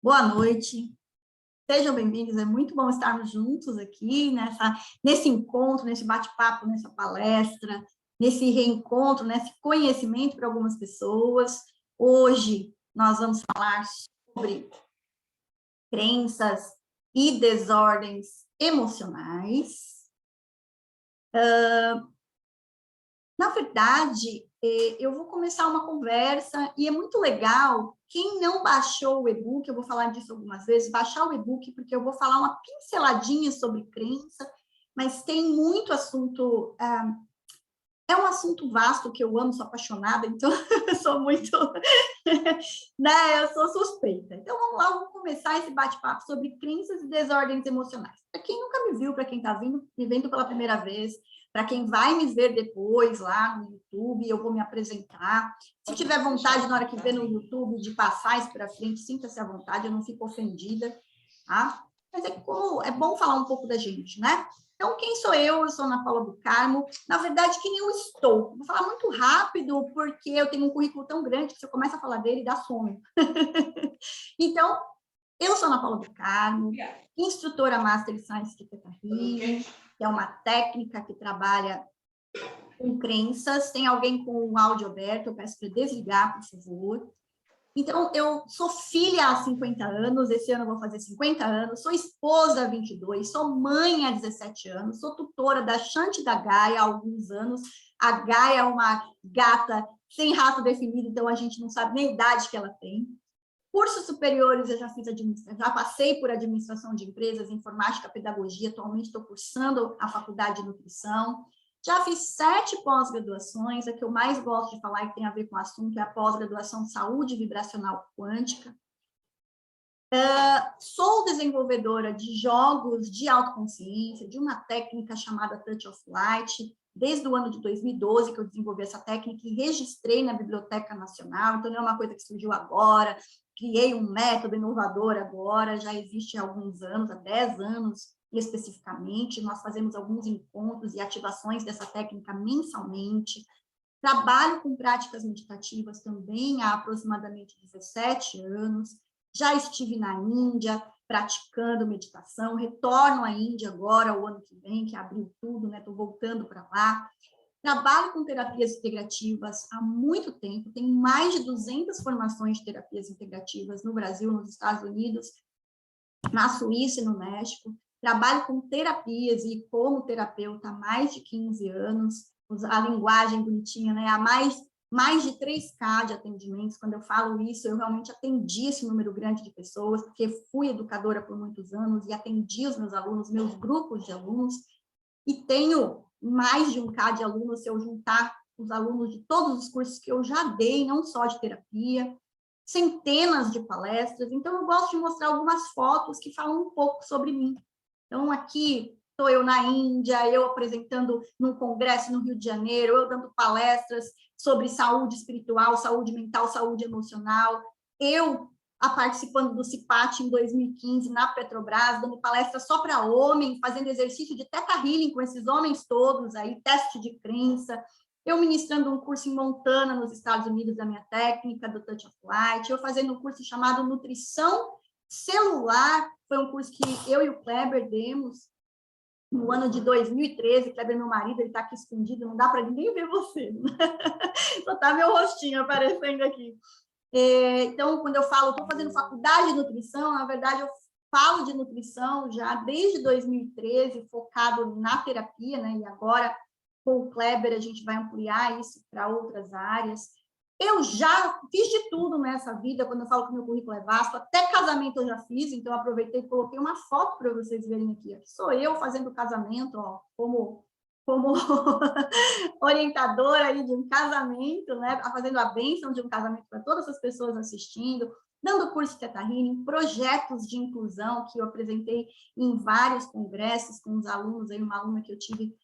Boa noite, sejam bem-vindos, é muito bom estarmos juntos aqui nesse encontro, nesse bate-papo, nessa palestra, nesse reencontro, nesse conhecimento para algumas pessoas. Hoje nós vamos falar sobre crenças e desordens emocionais. Na verdade, eu vou começar uma conversa e é muito legal, quem não baixou o e-book, eu vou falar disso algumas vezes, baixar o e-book, porque eu vou falar uma pinceladinha sobre crença, mas tem muito assunto, é um assunto vasto que eu amo, sou apaixonada, então eu sou muito, né, eu sou suspeita. Então vamos lá, vamos começar esse bate-papo sobre crenças e desordens emocionais. Para quem nunca me viu, para quem está me vendo pela primeira vez, para quem vai me ver depois lá no YouTube, eu vou me apresentar. Se tiver vontade, na hora que ver no YouTube, de passar isso para frente, sinta-se à vontade, eu não fico ofendida, tá? Mas é bom falar um pouco da gente, né? Então, quem sou eu? Eu sou Ana Paula do Carmo. Na verdade, quem eu estou? Vou falar muito rápido, porque eu tenho um currículo tão grande que se eu começo a falar dele, dá sono. Então, eu sou Ana Paula do Carmo, instrutora Master Science de Theta Healing, que é uma técnica que trabalha com crenças. Tem alguém com o áudio aberto, eu peço para desligar, por favor. Então, eu sou filha há 50 anos, esse ano eu vou fazer 50 anos, sou esposa há 22, sou mãe há 17 anos, sou tutora da Shanti da Gaia há alguns anos. A Gaia é uma gata sem raça definido, então a gente não sabe nem a idade que ela tem. Cursos superiores eu já fiz já passei por administração de empresas, informática, pedagogia, atualmente estou cursando a faculdade de nutrição. Já fiz 7 pós-graduações, a que eu mais gosto de falar e que tem a ver com o assunto é a pós-graduação Saúde Vibracional Quântica. Sou desenvolvedora de jogos de autoconsciência, de uma técnica chamada Touch of Light, desde o ano de 2012 que eu desenvolvi essa técnica e registrei na Biblioteca Nacional, então não é uma coisa que surgiu agora, criei um método inovador agora, já existe há alguns anos, há 10 anos especificamente, nós fazemos alguns encontros e ativações dessa técnica mensalmente. Trabalho com práticas meditativas também há aproximadamente 17 anos, já estive na Índia praticando meditação, retorno à Índia agora, o ano que vem, que abriu tudo, né? Estou voltando para lá. Trabalho com terapias integrativas há muito tempo, tenho mais de 200 formações de terapias integrativas no Brasil, nos Estados Unidos, na Suíça e no México. Trabalho com terapias e como terapeuta há mais de 15 anos, a linguagem bonitinha, né? Há mais de 3K de atendimentos. Quando eu falo isso, eu realmente atendi esse número grande de pessoas, porque fui educadora por muitos anos e atendi os meus alunos, meus grupos de alunos, e tenho mais de 1K de alunos, se eu juntar os alunos de todos os cursos que eu já dei, não só de terapia, centenas de palestras. Então, eu gosto de mostrar algumas fotos que falam um pouco sobre mim. Então, aqui estou eu na Índia, eu apresentando num congresso no Rio de Janeiro, eu dando palestras sobre saúde espiritual, saúde mental, saúde emocional. Eu participando do CIPAT em 2015 na Petrobras, dando palestra só para homem, fazendo exercício de Theta Healing com esses homens todos aí, teste de crença. Eu ministrando um curso em Montana, nos Estados Unidos, da minha técnica, do Touch of Light. Eu fazendo um curso chamado Nutrição Celular, foi um curso que eu e o Kleber demos no ano de 2013, Kleber, meu marido, ele está aqui escondido, não dá para ninguém ver você, né? Só está meu rostinho aparecendo aqui. Então, quando eu falo, estou fazendo faculdade de nutrição, na verdade, eu falo de nutrição já desde 2013, focado na terapia, né? E agora, com o Kleber, a gente vai ampliar isso para outras áreas. Eu já fiz de tudo nessa vida, quando eu falo que meu currículo é vasto, até casamento eu já fiz, então eu aproveitei e coloquei uma foto para vocês verem aqui. Aqui sou eu fazendo casamento, ó, como orientadora aí de um casamento, né, fazendo a bênção de um casamento para todas as pessoas assistindo, dando curso de Theta Healing, projetos de inclusão que eu apresentei em vários congressos com os alunos, aí uma aluna que eu tive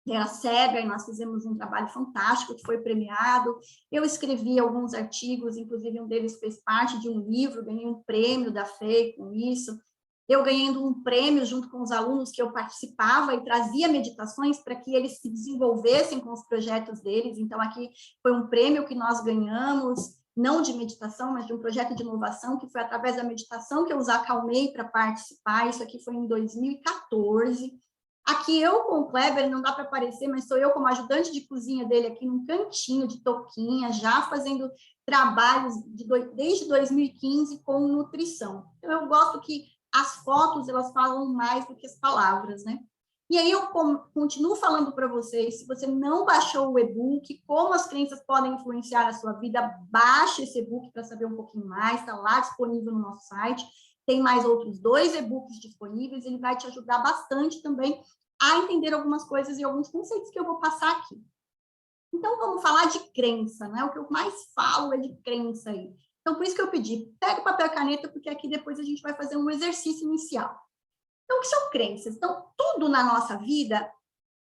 que era cega, e nós fizemos um trabalho fantástico, que foi premiado. Eu escrevi alguns artigos, inclusive um deles fez parte de um livro, ganhei um prêmio da FEI com isso. Eu ganhei um prêmio junto com os alunos que eu participava e trazia meditações para que eles se desenvolvessem com os projetos deles. Então, aqui foi um prêmio que nós ganhamos. não de meditação, mas de um projeto de inovação, que foi através da meditação que eu os acalmei para participar. Isso aqui foi em 2014. Aqui eu com o Kleber, não dá para aparecer, mas sou eu como ajudante de cozinha dele aqui num cantinho de toquinha, já fazendo trabalhos desde 2015 com nutrição. Então, eu gosto que as fotos, elas falam mais do que as palavras, né? E aí eu continuo falando para vocês, se você não baixou o e-book, como as crenças podem influenciar a sua vida, baixe esse e-book para saber um pouquinho mais, está lá disponível no nosso site. Tem mais outros 2 e-books disponíveis, ele vai te ajudar bastante também a entender algumas coisas e alguns conceitos que eu vou passar aqui. Então, vamos falar de crença, né? O que eu mais falo é de crença aí. Então, por isso que eu pedi, pega o papel e caneta, porque aqui depois a gente vai fazer um exercício inicial. Então, o que são crenças? Então, tudo na nossa vida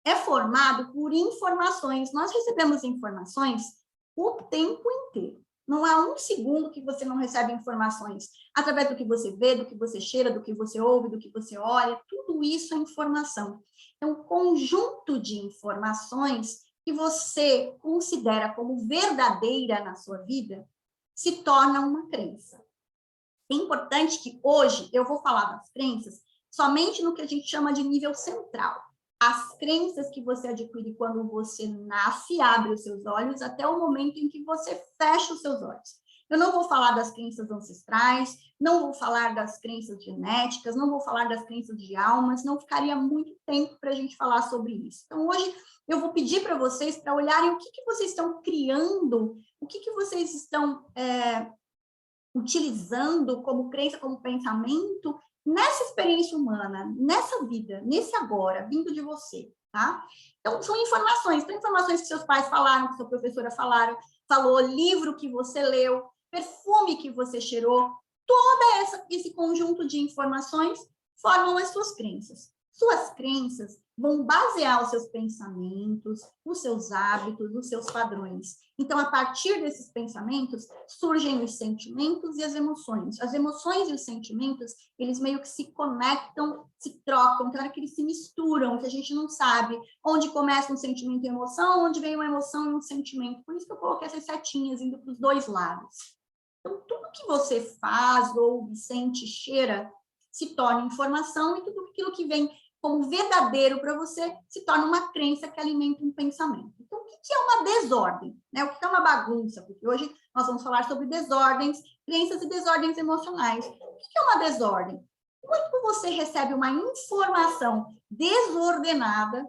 é formado por informações. Nós recebemos informações o tempo inteiro. Não há um segundo que você não recebe informações através do que você vê, do que você cheira, do que você ouve, do que você olha. Tudo isso é informação. Então, um conjunto de informações que você considera como verdadeira na sua vida se torna uma crença. É importante que hoje eu vou falar das crenças somente no que a gente chama de nível central. As crenças que você adquire quando você nasce e abre os seus olhos até o momento em que você fecha os seus olhos. Eu não vou falar das crenças ancestrais, não vou falar das crenças genéticas, não vou falar das crenças de almas, não ficaria muito tempo para a gente falar sobre isso. Então, hoje, eu vou pedir para vocês para olharem o que vocês estão criando, o que vocês estão utilizando como crença, como pensamento, nessa experiência humana, nessa vida, nesse agora, vindo de você, tá? Então, são informações que seus pais falaram, que sua professora falou, livro que você leu, perfume que você cheirou, esse conjunto de informações formam as suas crenças. Suas crenças vão basear os seus pensamentos, os seus hábitos, os seus padrões. Então, a partir desses pensamentos, surgem os sentimentos e as emoções. As emoções e os sentimentos, eles meio que se conectam, se trocam, tem hora que eles se misturam, que a gente não sabe onde começa um sentimento e emoção, onde vem uma emoção e um sentimento. Por isso que eu coloquei essas setinhas indo para os dois lados. Então, tudo que você faz, ouve, sente, cheira, se torna informação, e tudo aquilo que vem como verdadeiro para você se torna uma crença que alimenta um pensamento. Então, o que é uma desordem? Né? O que é uma bagunça? Porque hoje nós vamos falar sobre desordens, crenças e desordens emocionais. O que é uma desordem? Quando você recebe uma informação desordenada,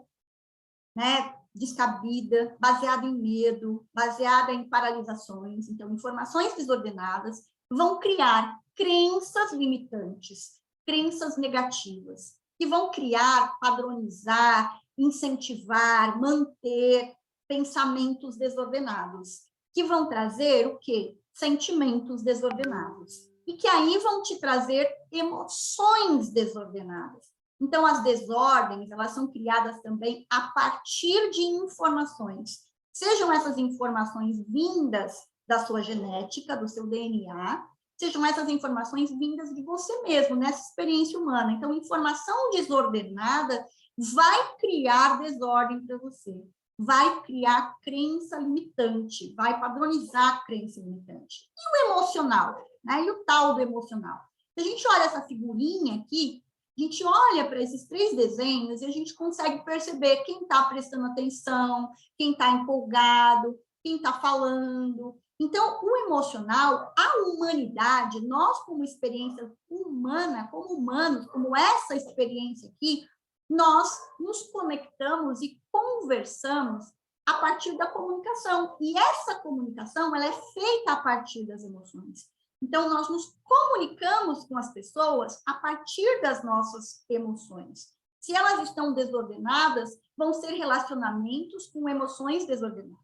né, descabida, baseada em medo, baseada em paralisações, então, informações desordenadas vão criar crenças limitantes, crenças negativas, que vão criar, padronizar, incentivar, manter pensamentos desordenados, que vão trazer o quê? Sentimentos desordenados. E que aí vão te trazer emoções desordenadas. Então, as desordens, elas são criadas também a partir de informações. Sejam essas informações vindas da sua genética, do seu DNA, sejam essas informações vindas de você mesmo, nessa experiência humana. Então, informação desordenada vai criar desordem para você, vai criar crença limitante, vai padronizar a crença limitante. E o emocional, né? E o tal do emocional? Se a gente olha essa figurinha aqui, a gente olha para esses 3 desenhos e a gente consegue perceber quem está prestando atenção, quem está empolgado, quem está falando. Então, o emocional, a humanidade, nós como experiência humana, como humanos, como essa experiência aqui, nós nos conectamos e conversamos a partir da comunicação. E essa comunicação, ela é feita a partir das emoções. Então, nós nos comunicamos com as pessoas a partir das nossas emoções. Se elas estão desordenadas, vão ser relacionamentos com emoções desordenadas.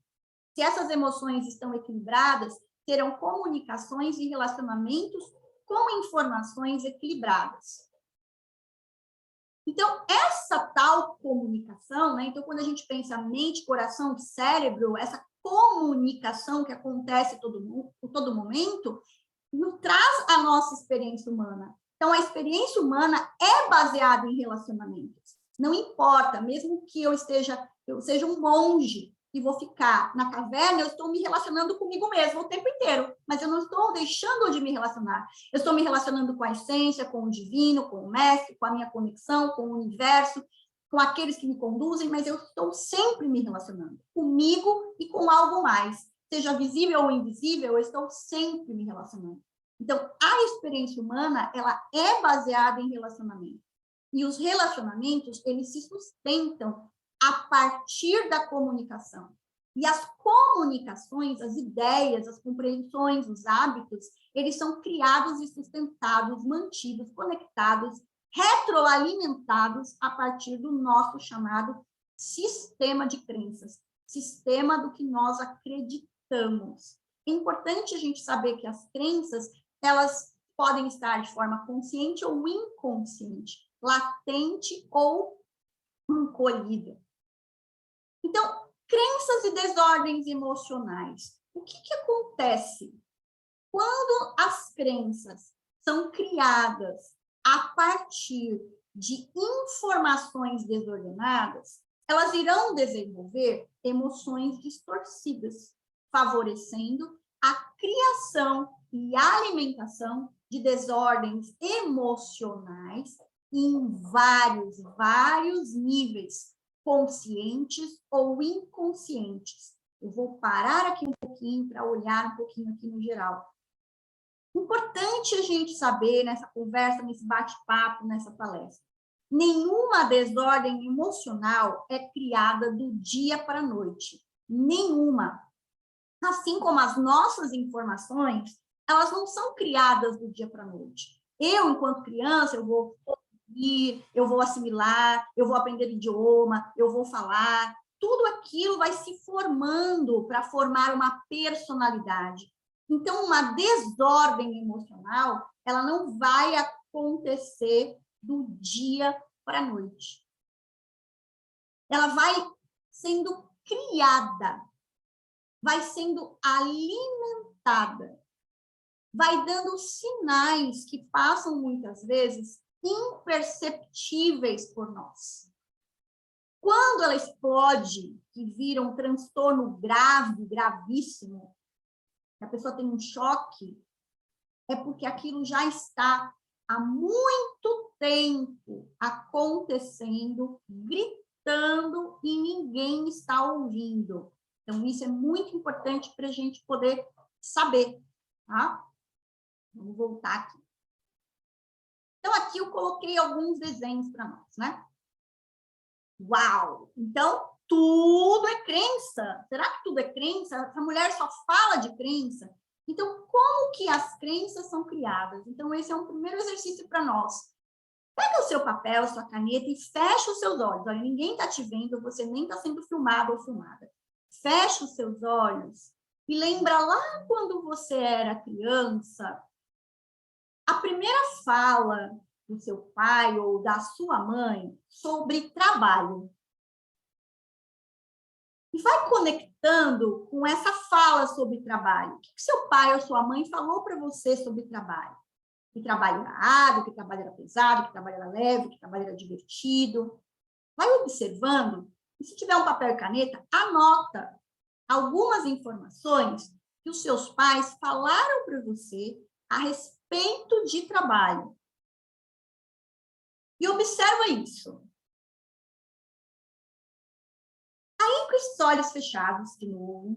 Se essas emoções estão equilibradas, terão comunicações e relacionamentos com informações equilibradas. Então, essa tal comunicação, né? Então, quando a gente pensa mente, coração, cérebro, essa comunicação que acontece a todo momento, nos traz a nossa experiência humana. Então, a experiência humana é baseada em relacionamentos. Não importa, mesmo que eu seja um monge, e vou ficar na caverna, eu estou me relacionando comigo mesmo o tempo inteiro, mas eu não estou deixando de me relacionar. Eu estou me relacionando com a essência, com o divino, com o mestre, com a minha conexão, com o universo, com aqueles que me conduzem, mas eu estou sempre me relacionando comigo e com algo mais. Seja visível ou invisível, eu estou sempre me relacionando. Então, a experiência humana, ela é baseada em relacionamento. E os relacionamentos, eles se sustentam a partir da comunicação. E as comunicações, as ideias, as compreensões, os hábitos, eles são criados e sustentados, mantidos, conectados, retroalimentados a partir do nosso chamado sistema de crenças, sistema do que nós acreditamos. É importante a gente saber que as crenças, elas podem estar de forma consciente ou inconsciente, latente ou encolhida. Então, crenças e desordens emocionais. O que acontece? Quando as crenças são criadas a partir de informações desordenadas, elas irão desenvolver emoções distorcidas, favorecendo a criação e alimentação de desordens emocionais em vários níveis, conscientes ou inconscientes. Eu vou parar aqui um pouquinho para olhar um pouquinho aqui no geral. Importante a gente saber nessa conversa, nesse bate-papo, nessa palestra. Nenhuma desordem emocional é criada do dia para a noite. Nenhuma. Assim como as nossas informações, elas não são criadas do dia para a noite. Eu, enquanto criança, eu vou assimilar, eu vou aprender idioma, eu vou falar. Tudo aquilo vai se formando para formar uma personalidade. Então, uma desordem emocional, ela não vai acontecer do dia para a noite. Ela vai sendo criada, vai sendo alimentada, vai dando sinais que passam muitas vezes imperceptíveis por nós. Quando ela explode, que vira um transtorno grave, gravíssimo, a pessoa tem um choque, é porque aquilo já está há muito tempo acontecendo, gritando e ninguém está ouvindo. Então, isso é muito importante para a gente poder saber, tá? Vamos voltar aqui. Então, aqui eu coloquei alguns desenhos para nós, né? Uau! Então, tudo é crença. Será que tudo é crença? Essa mulher só fala de crença. Então, como que as crenças são criadas? Então, esse é um primeiro exercício para nós. Pega o seu papel, sua caneta e fecha os seus olhos. Olha, ninguém está te vendo, você nem está sendo filmado ou filmada. Fecha os seus olhos e lembra lá quando você era criança, a primeira fala do seu pai ou da sua mãe sobre trabalho. E vai conectando com essa fala sobre trabalho. O que seu pai ou sua mãe falou para você sobre trabalho? Que trabalho era árduo, que trabalho era pesado, que trabalho era leve, que trabalho era divertido. Vai observando, e se tiver um papel e caneta, anota algumas informações que os seus pais falaram para você a respeito de trabalho. E observa isso. Aí, com os olhos fechados de novo,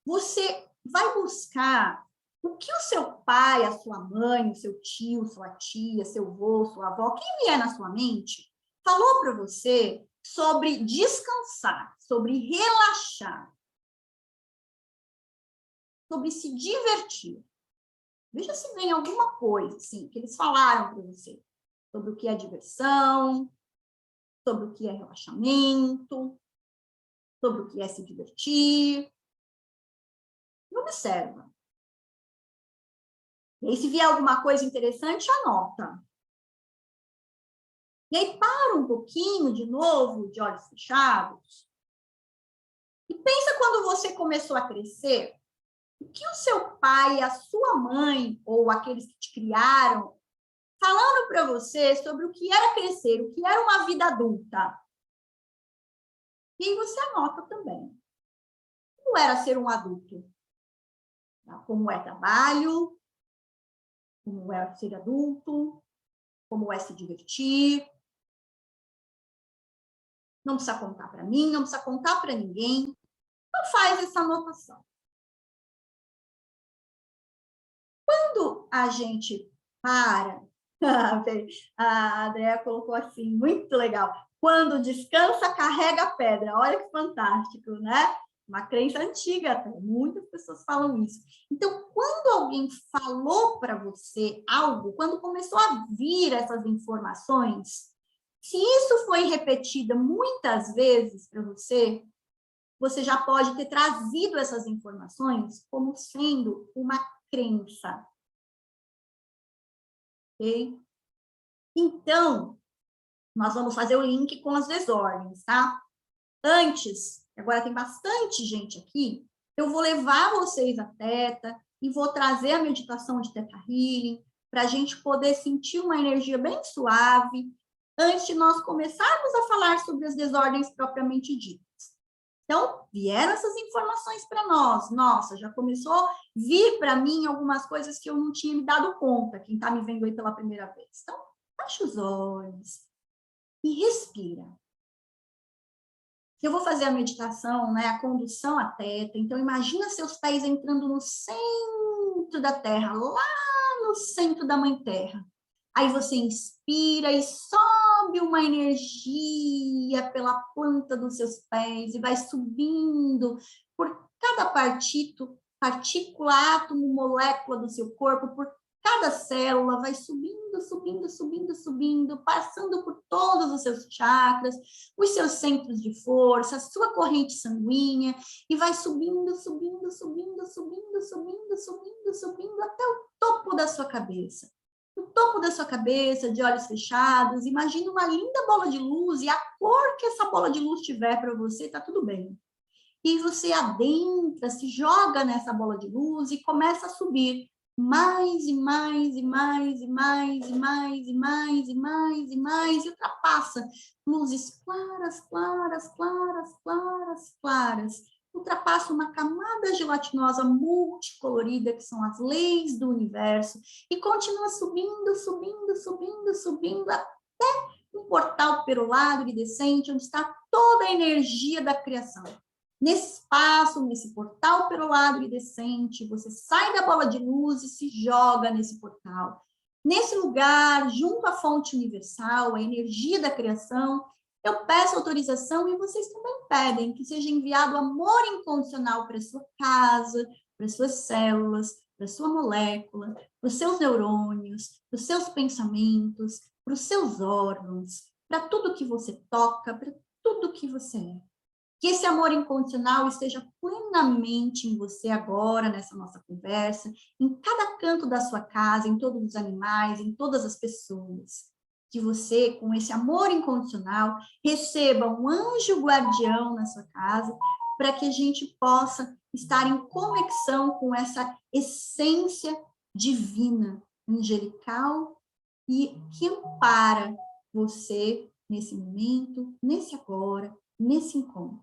você vai buscar o que o seu pai, a sua mãe, o seu tio, sua tia, seu avô, sua avó, quem vier na sua mente, falou para você sobre descansar, sobre relaxar, sobre se divertir. Veja se vem alguma coisa, assim, que eles falaram para você, sobre o que é diversão, sobre o que é relaxamento, sobre o que é se divertir. E observa. E aí, se vier alguma coisa interessante, anota. E aí, para um pouquinho, de novo, de olhos fechados, e pensa quando você começou a crescer, o que o seu pai, a sua mãe, ou aqueles que te criaram, falando para você sobre o que era crescer, o que era uma vida adulta. E aí você anota também. como era ser um adulto? Como é trabalho, como é ser adulto, como é se divertir. Não precisa contar para mim, não precisa contar para ninguém. Então, faz essa anotação. Quando a gente para, a Andrea colocou assim, muito legal. Quando descansa, carrega a pedra. Olha que fantástico, né? Uma crença antiga até, muitas pessoas falam isso. Então, quando alguém falou para você algo, quando começou a vir essas informações, se isso foi repetido muitas vezes para você, você já pode ter trazido essas informações como sendo uma crença. Ok? Então, nós vamos fazer o link com as desordens, tá? Antes, agora tem bastante gente aqui, eu vou levar vocês a Theta e vou trazer a meditação de Theta Healing para a gente poder sentir uma energia bem suave antes de nós começarmos a falar sobre as desordens propriamente ditas. Então, vieram essas informações para nós. Nossa, já começou a vir para mim algumas coisas que eu não tinha me dado conta, quem está me vendo aí pela primeira vez. Então, fecha os olhos e respira. Eu vou fazer a meditação, né, a condução à Theta. Então, imagina seus pés entrando no centro da Terra, lá no centro da Mãe Terra. Aí você inspira e sobe uma energia pela planta dos seus pés e vai subindo por cada partícula, átomo, molécula do seu corpo, por cada célula, vai subindo, subindo, subindo, subindo, passando por todos os seus chakras, os seus centros de força, a sua corrente sanguínea, e vai subindo, subindo, subindo, subindo, subindo, subindo, subindo, até o topo da sua cabeça. No topo da sua cabeça, de olhos fechados, imagine uma linda bola de luz, e a cor que essa bola de luz tiver para você, tá tudo bem. E você adentra, se joga nessa bola de luz e começa a subir mais e mais e mais e mais e mais e mais e mais e mais, e ultrapassa luzes claras, claras, claras, claras, claras. Ultrapassa uma camada gelatinosa multicolorida, que são as leis do universo, e continua subindo, subindo, subindo, subindo, até um portal perolado iridescente, onde está toda a energia da criação. Nesse espaço, nesse portal perolado iridescente, você sai da bola de luz e se joga nesse portal. Nesse lugar, junto à fonte universal, a energia da criação, eu peço autorização e vocês também pedem que seja enviado amor incondicional para a sua casa, para as suas células, para a sua molécula, para os seus neurônios, para os seus pensamentos, para os seus órgãos, para tudo que você toca, para tudo que você é. Que esse amor incondicional esteja plenamente em você agora, nessa nossa conversa, em cada canto da sua casa, em todos os animais, em todas as pessoas. Que você, com esse amor incondicional, receba um anjo guardião na sua casa, para que a gente possa estar em conexão com essa essência divina, angelical, e que ampara você nesse momento, nesse agora, nesse encontro.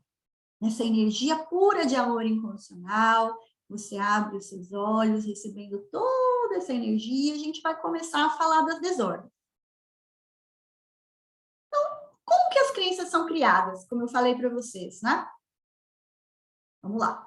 Nessa energia pura de amor incondicional, você abre os seus olhos, recebendo toda essa energia, a gente vai começar a falar das desordens. Então, como que as crenças são criadas? Como eu falei para vocês, né? Vamos lá.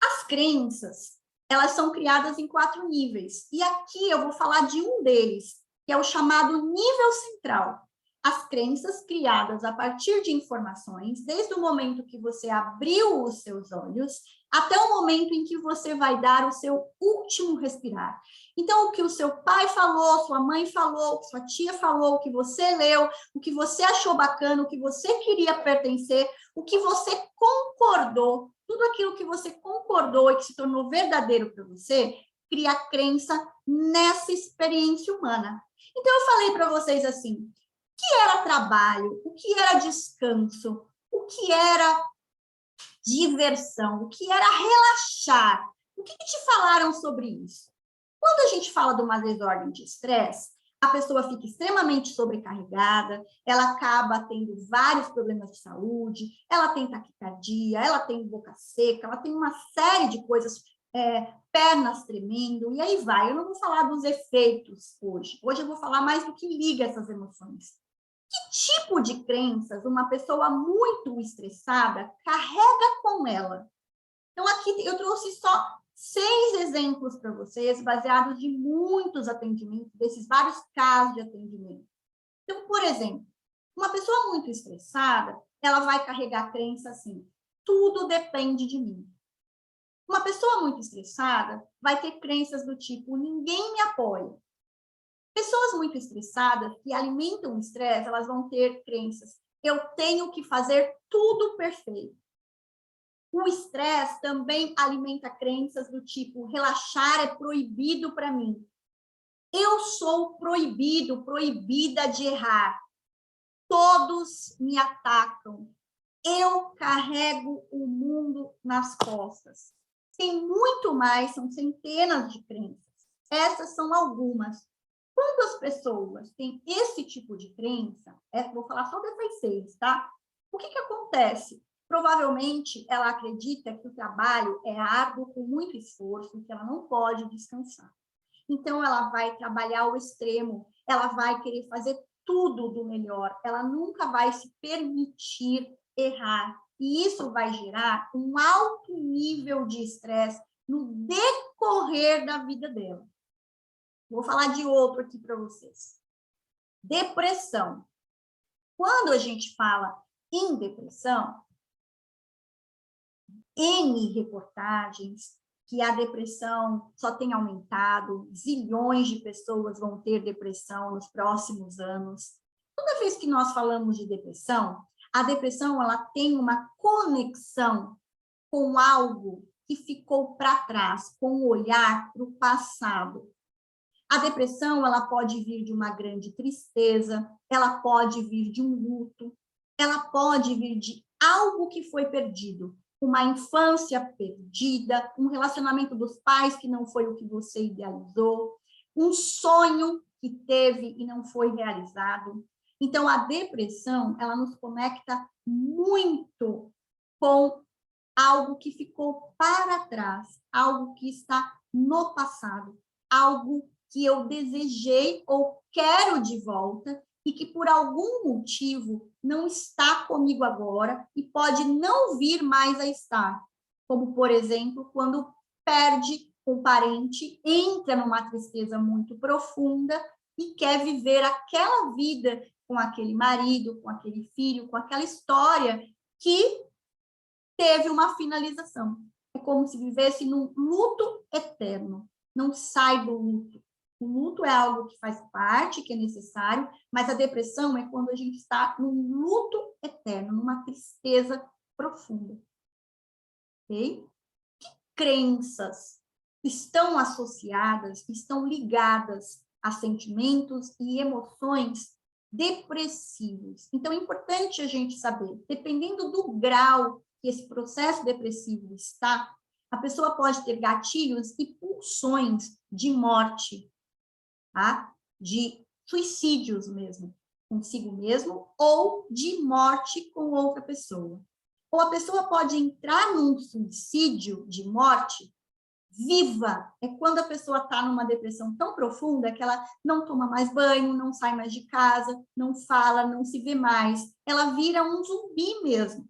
As crenças, elas são criadas em 4 níveis. E aqui eu vou falar de um deles, que é o chamado nível central. As crenças criadas a partir de informações, desde o momento que você abriu os seus olhos, até o momento em que você vai dar o seu último respirar. Então, o que o seu pai falou, sua mãe falou, o que sua tia falou, o que você leu, o que você achou bacana, o que você queria pertencer, o que você concordou, tudo aquilo que você concordou e que se tornou verdadeiro para você, cria crença nessa experiência humana. Então, eu falei para vocês assim, o que era trabalho, o que era descanso, o que era diversão, o que era relaxar. O que te falaram sobre isso? Quando a gente fala de uma desordem de estresse, a pessoa fica extremamente sobrecarregada, ela acaba tendo vários problemas de saúde, ela tem taquicardia, ela tem boca seca, ela tem uma série de coisas, pernas tremendo, e aí vai. Eu não vou falar dos efeitos hoje. Hoje eu vou falar mais do que liga essas emoções. Que tipo de crenças uma pessoa muito estressada carrega com ela? Então, aqui eu trouxe só 6 exemplos para vocês, baseados de muitos atendimentos, desses vários casos de atendimento. Então, por exemplo, uma pessoa muito estressada, ela vai carregar a crença assim: tudo depende de mim. Uma pessoa muito estressada vai ter crenças do tipo: ninguém me apoia. Pessoas muito estressadas, que alimentam o estresse, elas vão ter crenças: eu tenho que fazer tudo perfeito. O estresse também alimenta crenças do tipo: relaxar é proibido para mim. Eu sou proibido, proibida de errar. Todos me atacam. Eu carrego o mundo nas costas. Tem muito mais, são centenas de crenças. Essas são algumas. Quando as pessoas têm esse tipo de crença, vou falar só dessas 6, tá? O que acontece? Provavelmente, ela acredita que o trabalho é árduo, com muito esforço, que ela não pode descansar. Então, ela vai trabalhar ao extremo, ela vai querer fazer tudo do melhor, ela nunca vai se permitir errar. E isso vai gerar um alto nível de estresse no decorrer da vida dela. Vou falar de outro aqui para vocês. Depressão. Quando a gente fala em depressão, N reportagens que a depressão só tem aumentado, zilhões de pessoas vão ter depressão nos próximos anos. Toda vez que nós falamos de depressão, a depressão ela tem uma conexão com algo que ficou para trás, com o olhar para o passado. A depressão ela pode vir de uma grande tristeza, ela pode vir de um luto, ela pode vir de algo que foi perdido, uma infância perdida, um relacionamento dos pais que não foi o que você idealizou, um sonho que teve e não foi realizado. Então, a depressão, ela nos conecta muito com algo que ficou para trás, algo que está no passado, algo que eu desejei ou quero de volta e que por algum motivo não está comigo agora e pode não vir mais a estar. Como, por exemplo, quando perde um parente, entra numa tristeza muito profunda e quer viver aquela vida com aquele marido, com aquele filho, com aquela história que teve uma finalização. É como se vivesse num luto eterno, não sai do luto. O luto é algo que faz parte, que é necessário, mas a depressão é quando a gente está num luto eterno, numa tristeza profunda. Ok? Que crenças estão associadas, estão ligadas a sentimentos e emoções depressivos? Então, é importante a gente saber, dependendo do grau que esse processo depressivo está, a pessoa pode ter gatilhos e pulsões de morte, tá? De suicídios mesmo, consigo mesmo, ou de morte com outra pessoa. Ou a pessoa pode entrar num suicídio de morte viva. É quando a pessoa está numa depressão tão profunda que ela não toma mais banho, não sai mais de casa, não fala, não se vê mais. Ela vira um zumbi mesmo,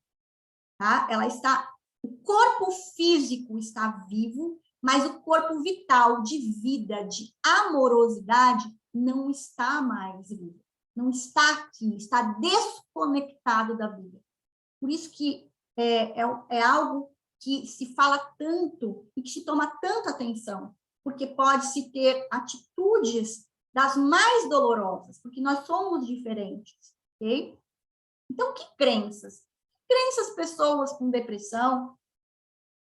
tá? Ela está... O corpo físico está vivo, mas o corpo vital, de vida, de amorosidade, não está mais vivo. Não está aqui, está desconectado da vida. Por isso que é algo que se fala tanto e que se toma tanta atenção, porque pode-se ter atitudes das mais dolorosas, porque nós somos diferentes, ok? Então, que crenças? Crenças pessoas com depressão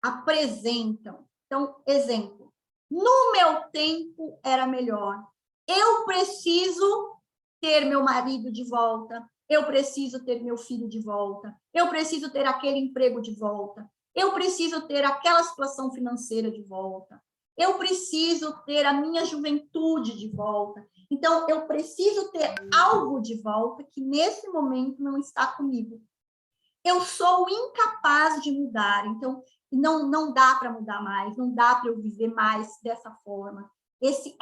apresentam. Então, exemplo, no meu tempo era melhor. Eu preciso ter meu marido de volta, eu preciso ter meu filho de volta, eu preciso ter aquele emprego de volta, eu preciso ter aquela situação financeira de volta, Eu preciso ter a minha juventude de volta. Então, eu preciso ter algo de volta que, nesse momento, não está comigo. Eu sou incapaz de mudar. Então, não dá para mudar mais, não dá para eu viver mais dessa forma. Esse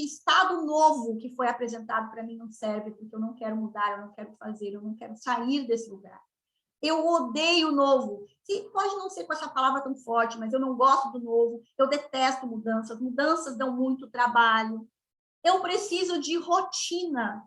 estado novo que foi apresentado para mim não serve, porque eu não quero mudar, eu não quero fazer, eu não quero sair desse lugar. Eu odeio o novo. Pode não ser com essa palavra tão forte, mas eu não gosto do novo, eu detesto mudanças. Mudanças dão muito trabalho. Eu preciso de rotina.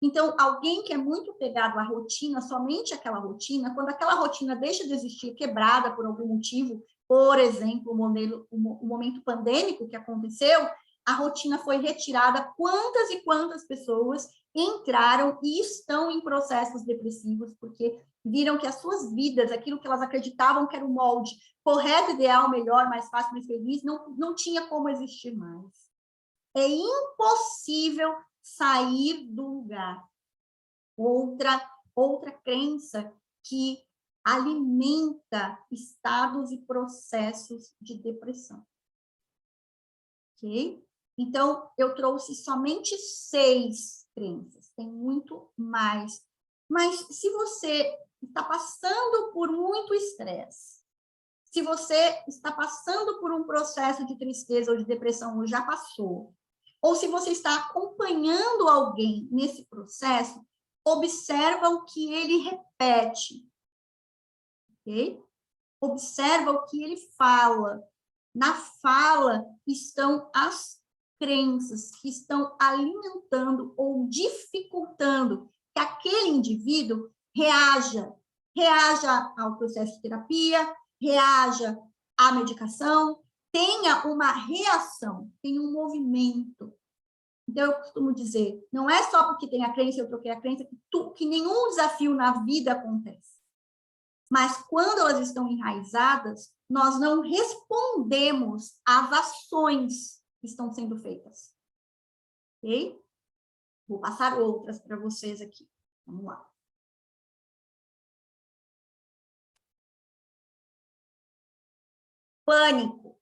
Então, alguém que é muito pegado à rotina, somente aquela rotina, quando aquela rotina deixa de existir, quebrada por algum motivo, por exemplo, o momento pandêmico que aconteceu, a rotina foi retirada. Quantas e quantas pessoas entraram e estão em processos depressivos, porque viram que as suas vidas, aquilo que elas acreditavam que era o molde correto, ideal, melhor, mais fácil, mais feliz, não tinha como existir mais. É impossível sair do lugar. Outra crença que alimenta estados e processos de depressão. Ok? Então, eu trouxe somente 6 crenças, tem muito mais. Mas se você está passando por muito estresse, se você está passando por um processo de tristeza ou de depressão, ou já passou, ou se você está acompanhando alguém nesse processo, observa o que ele repete, ok? Observa o que ele fala. Na fala estão as crenças que estão alimentando ou dificultando que aquele indivíduo reaja ao processo de terapia, reaja à medicação, tenha uma reação, tenha um movimento. Então, eu costumo dizer, não é só porque tem a crença, eu troquei a crença, que nenhum desafio na vida acontece. Mas quando elas estão enraizadas, nós não respondemos às ações que estão sendo feitas. Ok? Vou passar outras para vocês aqui. Vamos lá. Pânico.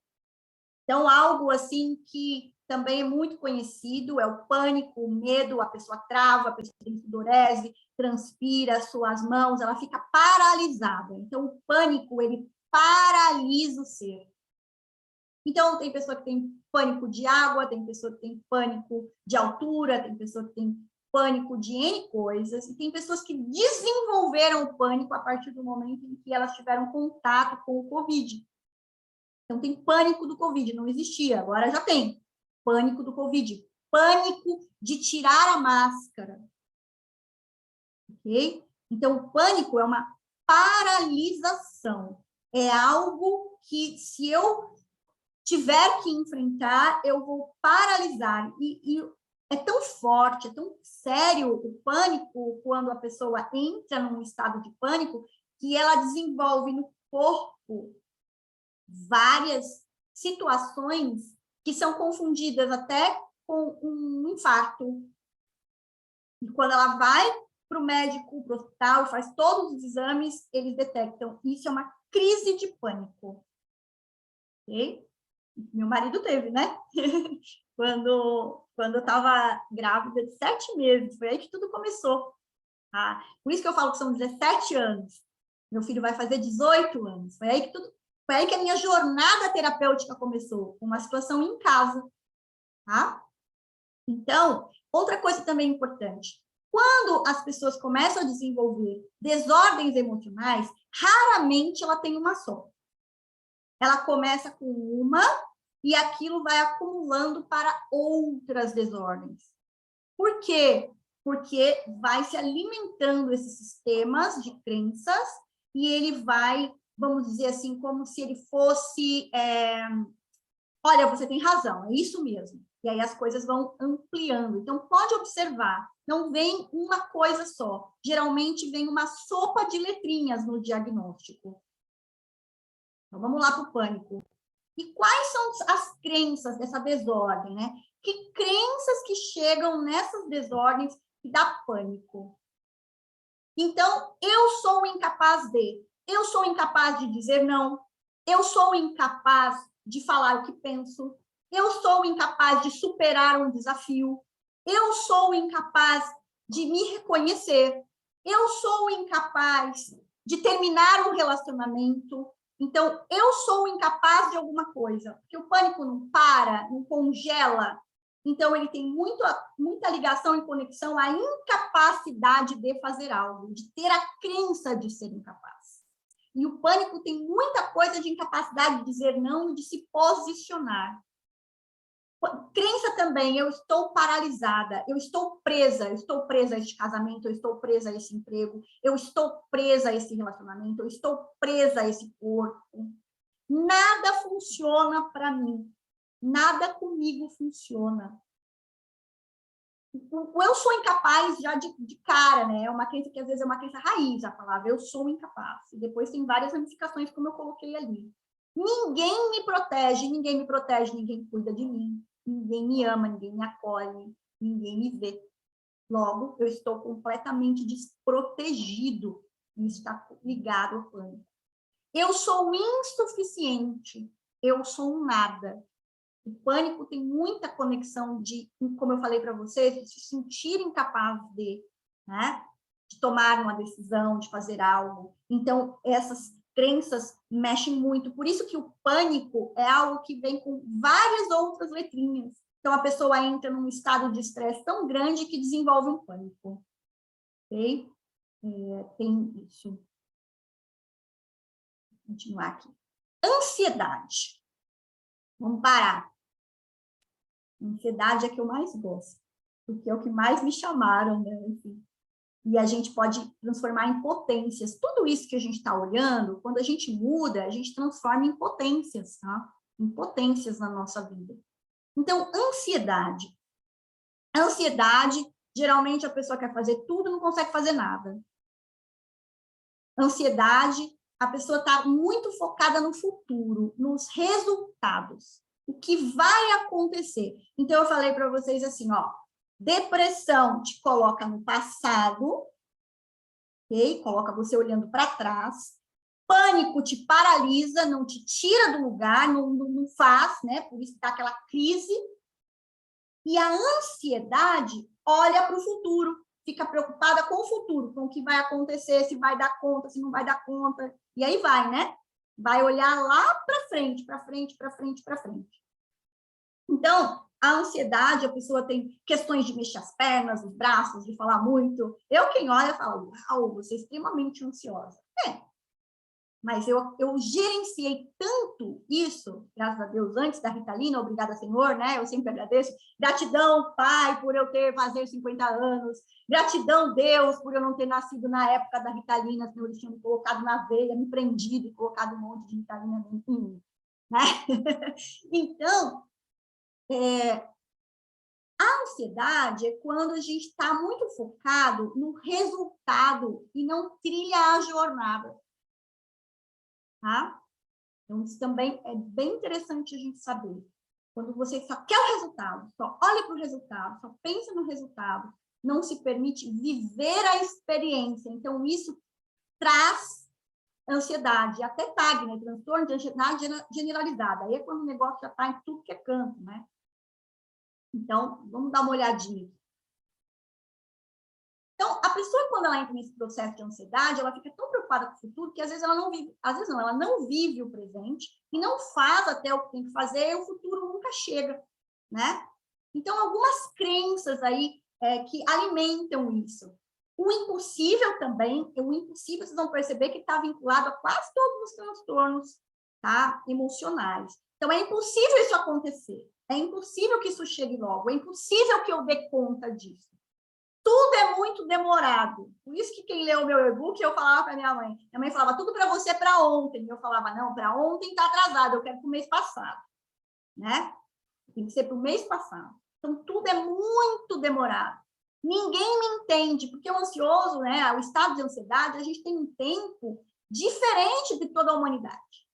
Então, algo assim que também é muito conhecido é o pânico, o medo, a pessoa trava, a pessoa endurece, transpira suas mãos, ela fica paralisada. Então, o pânico, ele paralisa o ser. Então, tem pessoa que tem pânico de água, tem pessoa que tem pânico de altura, tem pessoa que tem pânico de N coisas, e tem pessoas que desenvolveram o pânico a partir do momento em que elas tiveram contato com o Covid. Então, tem pânico do Covid, não existia, agora já tem. Pânico do Covid, pânico de tirar a máscara. Ok? Então, o pânico é uma paralisação. É algo que, se eu tiver que enfrentar, eu vou paralisar. E é tão forte, é tão sério o pânico, quando a pessoa entra num estado de pânico, que ela desenvolve no corpo várias situações que são confundidas até com um infarto. E quando ela vai para o médico, para o hospital, faz todos os exames, eles detectam. Isso é uma crise de pânico. Ok? Meu marido teve, né? quando eu estava grávida de 7 meses, foi aí que tudo começou. Tá? Por isso que eu falo que são 17 anos. Meu filho vai fazer 18 anos. Foi aí que a minha jornada terapêutica começou, uma situação em casa. Tá? Então, outra coisa também importante. Quando as pessoas começam a desenvolver desordens emocionais, raramente ela tem uma só. Ela começa com uma e aquilo vai acumulando para outras desordens. Por quê? Porque vai se alimentando esses sistemas de crenças e ele vai, vamos dizer assim, como se ele fosse... olha, você tem razão, é isso mesmo. E aí as coisas vão ampliando. Então, pode observar, não vem uma coisa só. Geralmente vem uma sopa de letrinhas no diagnóstico. Então, vamos lá para o pânico. E quais são as crenças dessa desordem, né? Que crenças que chegam nessas desordens que dá pânico? Então, eu sou incapaz de dizer não. Eu sou incapaz de falar o que penso, eu sou incapaz de superar um desafio, eu sou incapaz de me reconhecer, eu sou incapaz de terminar um relacionamento. Então, eu sou incapaz de alguma coisa, porque o pânico não para, não congela. Então, ele tem muita ligação e conexão à incapacidade de fazer algo, de ter a crença de ser incapaz. E o pânico tem muita coisa de incapacidade de dizer não e de se posicionar. Crença também, eu estou paralisada, eu estou presa a este casamento, eu estou presa a esse emprego, eu estou presa a esse relacionamento, eu estou presa a esse corpo. Nada funciona para mim, nada comigo funciona. Eu sou incapaz já de cara, né? É uma crença que às vezes é uma crença raiz, a palavra eu sou incapaz. E depois tem várias ramificações, como eu coloquei ali. Ninguém me protege, ninguém cuida de mim. Ninguém me ama, ninguém me acolhe, ninguém me vê. Logo, eu estou completamente desprotegido. Isso está ligado ao pânico. Eu sou insuficiente, eu sou um nada. O pânico tem muita conexão de, como eu falei para vocês, de se sentir incapaz né, de tomar uma decisão, de fazer algo. Então, essas crenças mexem muito. Por isso que o pânico é algo que vem com várias outras letrinhas. Então, a pessoa entra num estado de estresse tão grande que desenvolve um pânico. Ok? Tem isso. Vou continuar aqui. Ansiedade. Vamos parar. Ansiedade é que eu mais gosto, porque é o que mais me chamaram, né? Enfim. E a gente pode transformar em potências. Tudo isso que a gente está olhando, quando a gente muda, a gente transforma em potências, tá? Em potências na nossa vida. Então, ansiedade. Ansiedade, geralmente a pessoa quer fazer tudo e não consegue fazer nada. Ansiedade, a pessoa está muito focada no futuro, nos resultados. O que vai acontecer? Então, eu falei para vocês assim, ó, depressão te coloca no passado, ok? Coloca você olhando para trás. Pânico te paralisa, não te tira do lugar, não faz, né? Por isso dá aquela crise. E a ansiedade olha para o futuro, fica preocupada com o futuro, com o que vai acontecer, se vai dar conta, se não vai dar conta. E aí vai, né? Vai olhar lá para frente, para frente, para frente, para frente. Então, a ansiedade, a pessoa tem questões de mexer as pernas, os braços, de falar muito. Eu, quem olha, falo, uau, você é extremamente ansiosa. Mas eu gerenciei tanto isso, graças a Deus, antes da Ritalina, obrigada, Senhor, né? Eu sempre agradeço. Gratidão, Pai, por eu fazer 50 anos. Gratidão, Deus, por eu não ter nascido na época da Ritalina, senão eles tinham me colocado na veia, me prendido e colocado um monte de Ritalina em mim, né? Então, a ansiedade é quando a gente está muito focado no resultado e não trilha a jornada. Tá? Então, isso também é bem interessante a gente saber. Quando você só quer o resultado, só olha para o resultado, só pensa no resultado, não se permite viver a experiência. Então, isso traz ansiedade, até TAG, né? Transtorno de ansiedade generalizada. Aí é quando o negócio já está em tudo que é canto, né? Então, vamos dar uma olhadinha. Então, a pessoa, quando ela entra nesse processo de ansiedade, ela fica tão preocupada com o futuro que às vezes ela não vive, ela não vive o presente e não faz até o que tem que fazer e o futuro nunca chega, né? Então, algumas crenças aí que alimentam isso. O impossível também, o impossível, vocês vão perceber que está vinculado a quase todos os transtornos, tá? Emocionais. Então, é impossível isso acontecer, é impossível que isso chegue logo, é impossível que eu dê conta disso. Tudo é muito demorado. Por isso que quem leu o meu e-book, eu falava para minha mãe falava, tudo para você é para ontem. Eu falava, não, para ontem está atrasado, eu quero para o mês passado. Né? Tem que ser para o mês passado. Então, tudo é muito demorado. Ninguém me entende, porque o ansioso, né, o estado de ansiedade, a gente tem um tempo diferente de toda a humanidade.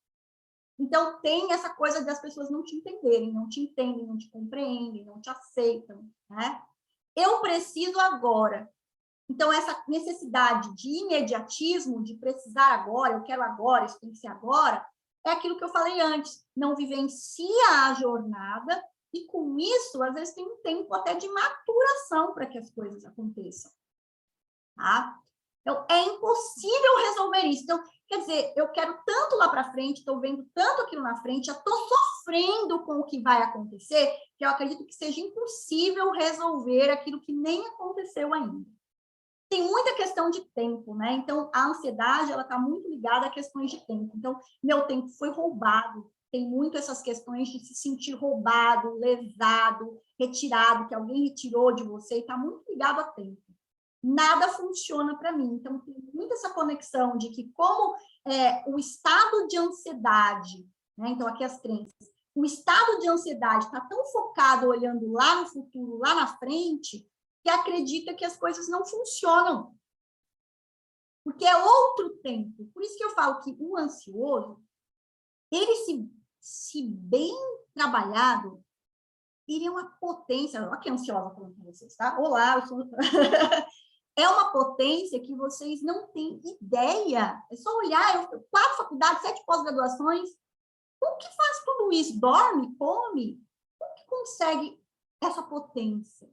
Então, tem essa coisa de as pessoas não te entenderem, não te entendem, não te compreendem, não te aceitam, né? Eu preciso agora. Então, essa necessidade de imediatismo, de precisar agora, eu quero agora, isso tem que ser agora, é aquilo que eu falei antes, não vivencia a jornada, e com isso, às vezes, tem um tempo até de maturação para que as coisas aconteçam. Tá? Então, é impossível resolver isso. Então, quer dizer, eu quero tanto lá para frente, estou vendo tanto aquilo na frente, já estou sofrendo com o que vai acontecer, que eu acredito que seja impossível resolver aquilo que nem aconteceu ainda. Tem muita questão de tempo, né? Então, a ansiedade, ela está muito ligada a questões de tempo. Então, meu tempo foi roubado. Tem muito essas questões de se sentir roubado, lesado, retirado, que alguém retirou de você, e está muito ligado a tempo. Nada funciona para mim. Então, tem muita essa conexão de que como o estado de ansiedade, né? Então, aqui as crenças, o estado de ansiedade está tão focado olhando lá no futuro, lá na frente, que acredita que as coisas não funcionam. Porque é outro tempo. Por isso que eu falo que o ansioso, ele se bem trabalhado, ele é uma potência. Olha que ansiosa falando com vocês, tá? Olá, eu sou... É uma potência que vocês não têm ideia. É só olhar, 4 faculdades, 7 pós-graduações. Como que faz tudo isso? Dorme, come? Como que consegue essa potência?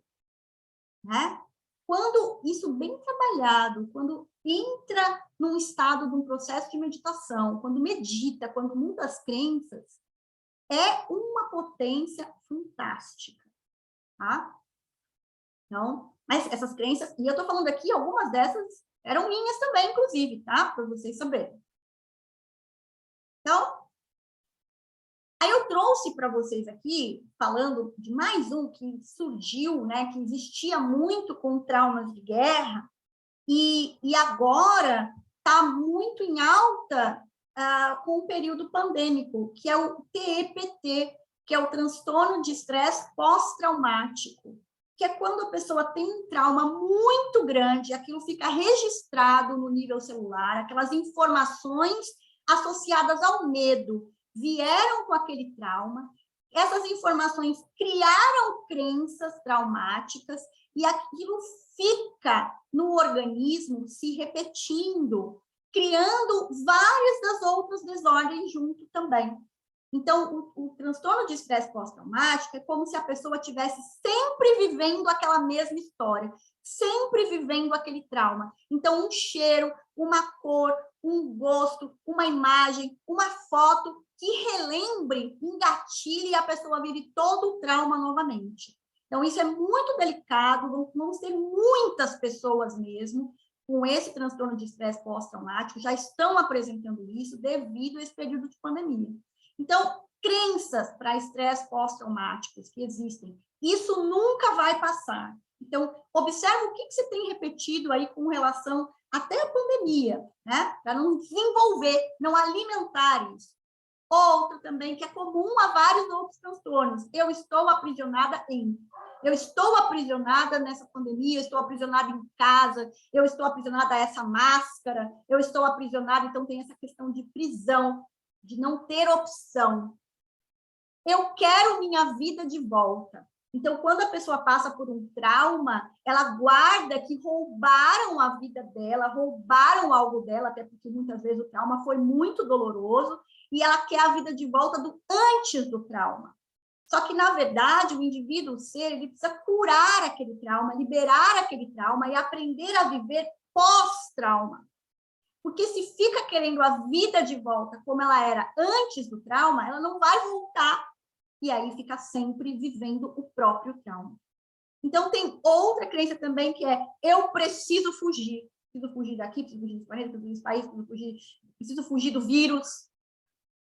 Né? Quando isso bem trabalhado, quando entra num estado de um processo de meditação, quando medita, quando muda as crenças, é uma potência fantástica, tá? Então, mas essas crenças, e eu estou falando aqui, algumas dessas eram minhas também, inclusive, tá? Para vocês saberem. Então, aí eu trouxe para vocês aqui, falando de mais um que surgiu, né, que existia muito com traumas de guerra, e agora está muito em alta com o período pandêmico, que é o TEPT, que é o transtorno de estresse pós-traumático, que é quando a pessoa tem um trauma muito grande, aquilo fica registrado no nível celular, aquelas informações associadas ao medo vieram com aquele trauma, essas informações criaram crenças traumáticas e aquilo fica no organismo se repetindo, criando várias das outras desordens junto também. Então, o transtorno de estresse pós-traumático é como se a pessoa estivesse sempre vivendo aquela mesma história, sempre vivendo aquele trauma. Então, um cheiro, uma cor, um gosto, uma imagem, uma foto que relembre, engatilhe e a pessoa vive todo o trauma novamente. Então, isso é muito delicado, vão ser muitas pessoas mesmo com esse transtorno de estresse pós-traumático já estão apresentando isso devido a esse período de pandemia. Então, crenças para estresse pós-traumáticos que existem, isso nunca vai passar. Então, observe o que você tem repetido aí com relação até a pandemia, né? Para não desenvolver, não alimentar isso. Outro também que é comum a vários outros transtornos. Eu estou aprisionada em. Eu estou aprisionada nessa pandemia, eu estou aprisionada em casa, eu estou aprisionada a essa máscara, eu estou aprisionada, então tem essa questão de prisão, de não ter opção. Eu quero minha vida de volta. Então, quando a pessoa passa por um trauma, ela guarda que roubaram a vida dela, roubaram algo dela, até porque muitas vezes o trauma foi muito doloroso, e ela quer a vida de volta do antes do trauma. Só que, na verdade, o indivíduo, o ser, ele precisa curar aquele trauma, liberar aquele trauma e aprender a viver pós-trauma. Porque se fica querendo a vida de volta como ela era antes do trauma, ela não vai voltar. E aí fica sempre vivendo o próprio trauma. Então, tem outra crença também que é eu preciso fugir. Preciso fugir daqui, preciso fugir desse planeta, preciso fugir desse país, preciso fugir do vírus.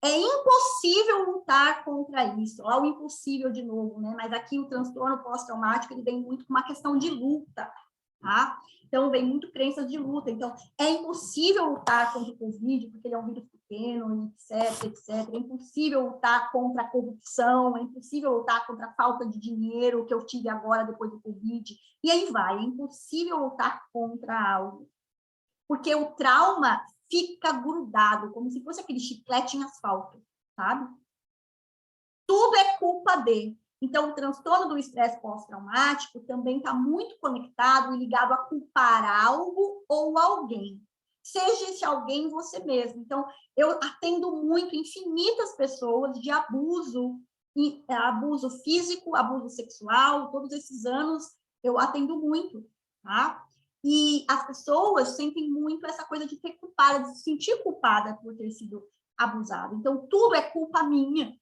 É impossível lutar contra isso. Olha o impossível de novo, né? Mas aqui o transtorno pós-traumático ele vem muito com uma questão de luta, tá? Então, vem muito crenças de luta. Então, é impossível lutar contra o Covid, porque ele é um vírus pequeno, etc, etc. É impossível lutar contra a corrupção, é impossível lutar contra a falta de dinheiro que eu tive agora depois do Covid. E aí vai, é impossível lutar contra algo. Porque o trauma fica grudado, como se fosse aquele chiclete em asfalto, sabe? Tudo é culpa dele. Então, o transtorno do estresse pós-traumático também está muito conectado e ligado a culpar algo ou alguém. seja esse alguém você mesmo. Então, eu atendo muito infinitas pessoas de abuso, abuso físico, abuso sexual, todos esses anos eu atendo muito, tá? E as pessoas sentem muito essa coisa de ter culpada, de se sentir culpada por ter sido abusada. Então, tudo é culpa minha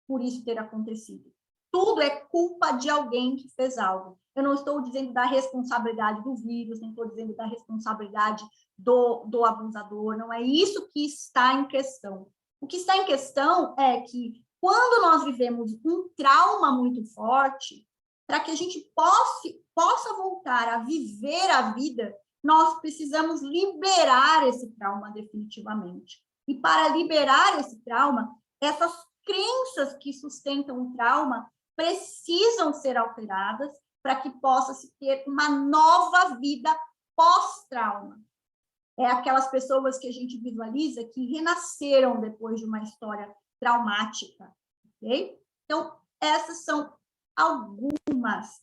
por isso ter acontecido. Tudo é culpa de alguém que fez algo. Eu não estou dizendo da responsabilidade do vírus, não estou dizendo da responsabilidade do abusador, não é isso que está em questão. O que está em questão é que, quando nós vivemos um trauma muito forte, para que a gente possa voltar a viver a vida, nós precisamos liberar esse trauma definitivamente. E para liberar esse trauma, essas crenças que sustentam o trauma precisam ser alteradas para que possa se ter uma nova vida pós-trauma. É aquelas pessoas que a gente visualiza que renasceram depois de uma história traumática, ok? Então, essas são algumas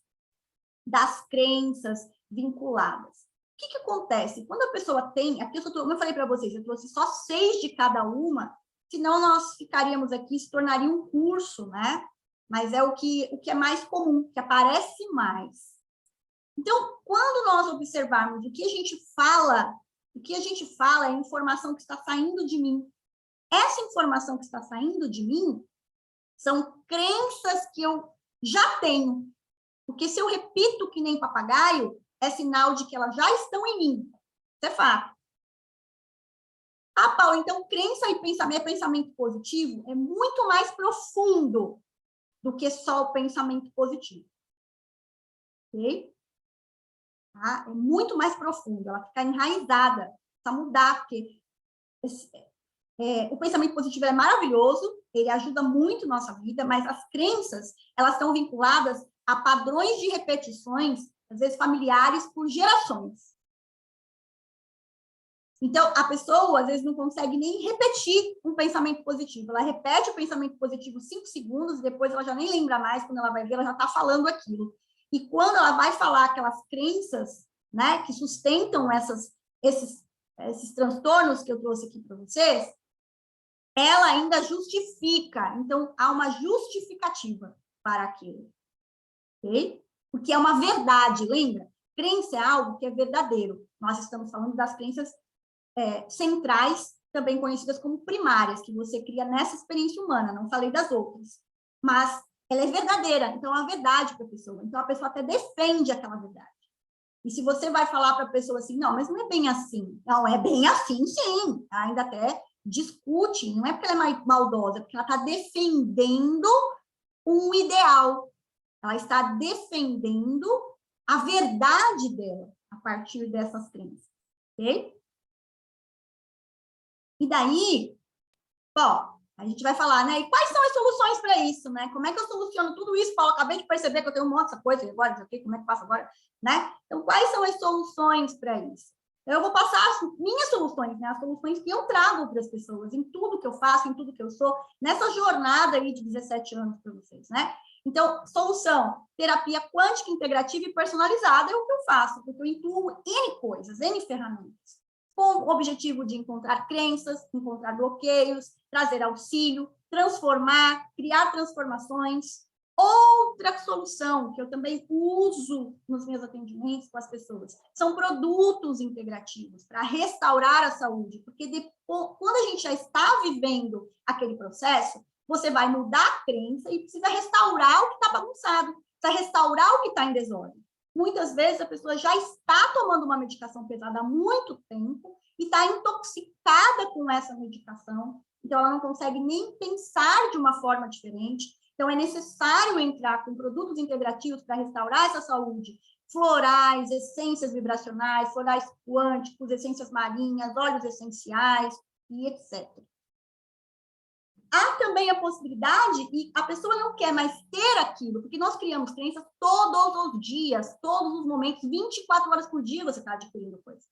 das crenças vinculadas. O que acontece? Quando a pessoa tem... Aqui como eu falei para vocês, eu trouxe só 6 de cada uma, senão nós ficaríamos aqui, se tornaria um curso, né? Mas é o que é mais comum, que aparece mais. Então, quando nós observarmos o que a gente fala é informação que está saindo de mim. Essa informação que está saindo de mim são crenças que eu já tenho. Porque se eu repito que nem papagaio, é sinal de que elas já estão em mim. Isso é fato. Ah, Paula, então crença e pensamento positivo é muito mais profundo do que só o pensamento positivo. Ok? Tá? É muito mais profundo, ela fica enraizada, precisa mudar, porque o pensamento positivo é maravilhoso, ele ajuda muito nossa vida, mas as crenças, elas estão vinculadas a padrões de repetições, às vezes familiares, por gerações. Então, a pessoa, às vezes, não consegue nem repetir um pensamento positivo. Ela repete o pensamento positivo 5 segundos, e depois ela já nem lembra mais, quando ela vai ver, ela já está falando aquilo. E quando ela vai falar aquelas crenças, né, que sustentam esses transtornos que eu trouxe aqui para vocês, ela ainda justifica. Então, há uma justificativa para aquilo. Ok? Porque é uma verdade, lembra? Crença é algo que é verdadeiro. Nós estamos falando das crenças centrais, também conhecidas como primárias, que você cria nessa experiência humana, não falei das outras. Mas ela é verdadeira, então é uma verdade para a pessoa. Então a pessoa até defende aquela verdade. E se você vai falar para a pessoa assim, não, mas não é bem assim. Não, é bem assim, sim. Ainda até discute, não é porque ela é maldosa, é porque ela está defendendo um ideal. Ela está defendendo a verdade dela a partir dessas crenças. Ok? E daí, bom, a gente vai falar, né? E quais são as soluções para isso, né? Como é que eu soluciono tudo isso, Paulo? Acabei de perceber que eu tenho um monte dessa coisa agora, isso aqui, como é que eu faço agora, né? Então, quais são as soluções para isso? Eu vou passar as minhas soluções, né? As soluções que eu trago para as pessoas, em tudo que eu faço, em tudo que eu sou, nessa jornada aí de 17 anos para vocês, né? Então, solução, terapia quântica, integrativa e personalizada é o que eu faço, porque eu incluo N coisas, N ferramentas, com o objetivo de encontrar crenças, encontrar bloqueios, trazer auxílio, transformar, criar transformações. Outra solução que eu também uso nos meus atendimentos com as pessoas são produtos integrativos para restaurar a saúde, porque depois, quando a gente já está vivendo aquele processo, você vai mudar a crença e precisa restaurar o que está bagunçado, precisa restaurar o que está em desordem. Muitas vezes a pessoa já está tomando uma medicação pesada há muito tempo e está intoxicada com essa medicação, então ela não consegue nem pensar de uma forma diferente. Então é necessário entrar com produtos integrativos para restaurar essa saúde, florais, essências vibracionais, florais quânticos, essências marinhas, óleos essenciais e etc. Há também a possibilidade, e a pessoa não quer mais ter aquilo, porque nós criamos crenças todos os dias, todos os momentos, 24 horas por dia você está adquirindo coisas.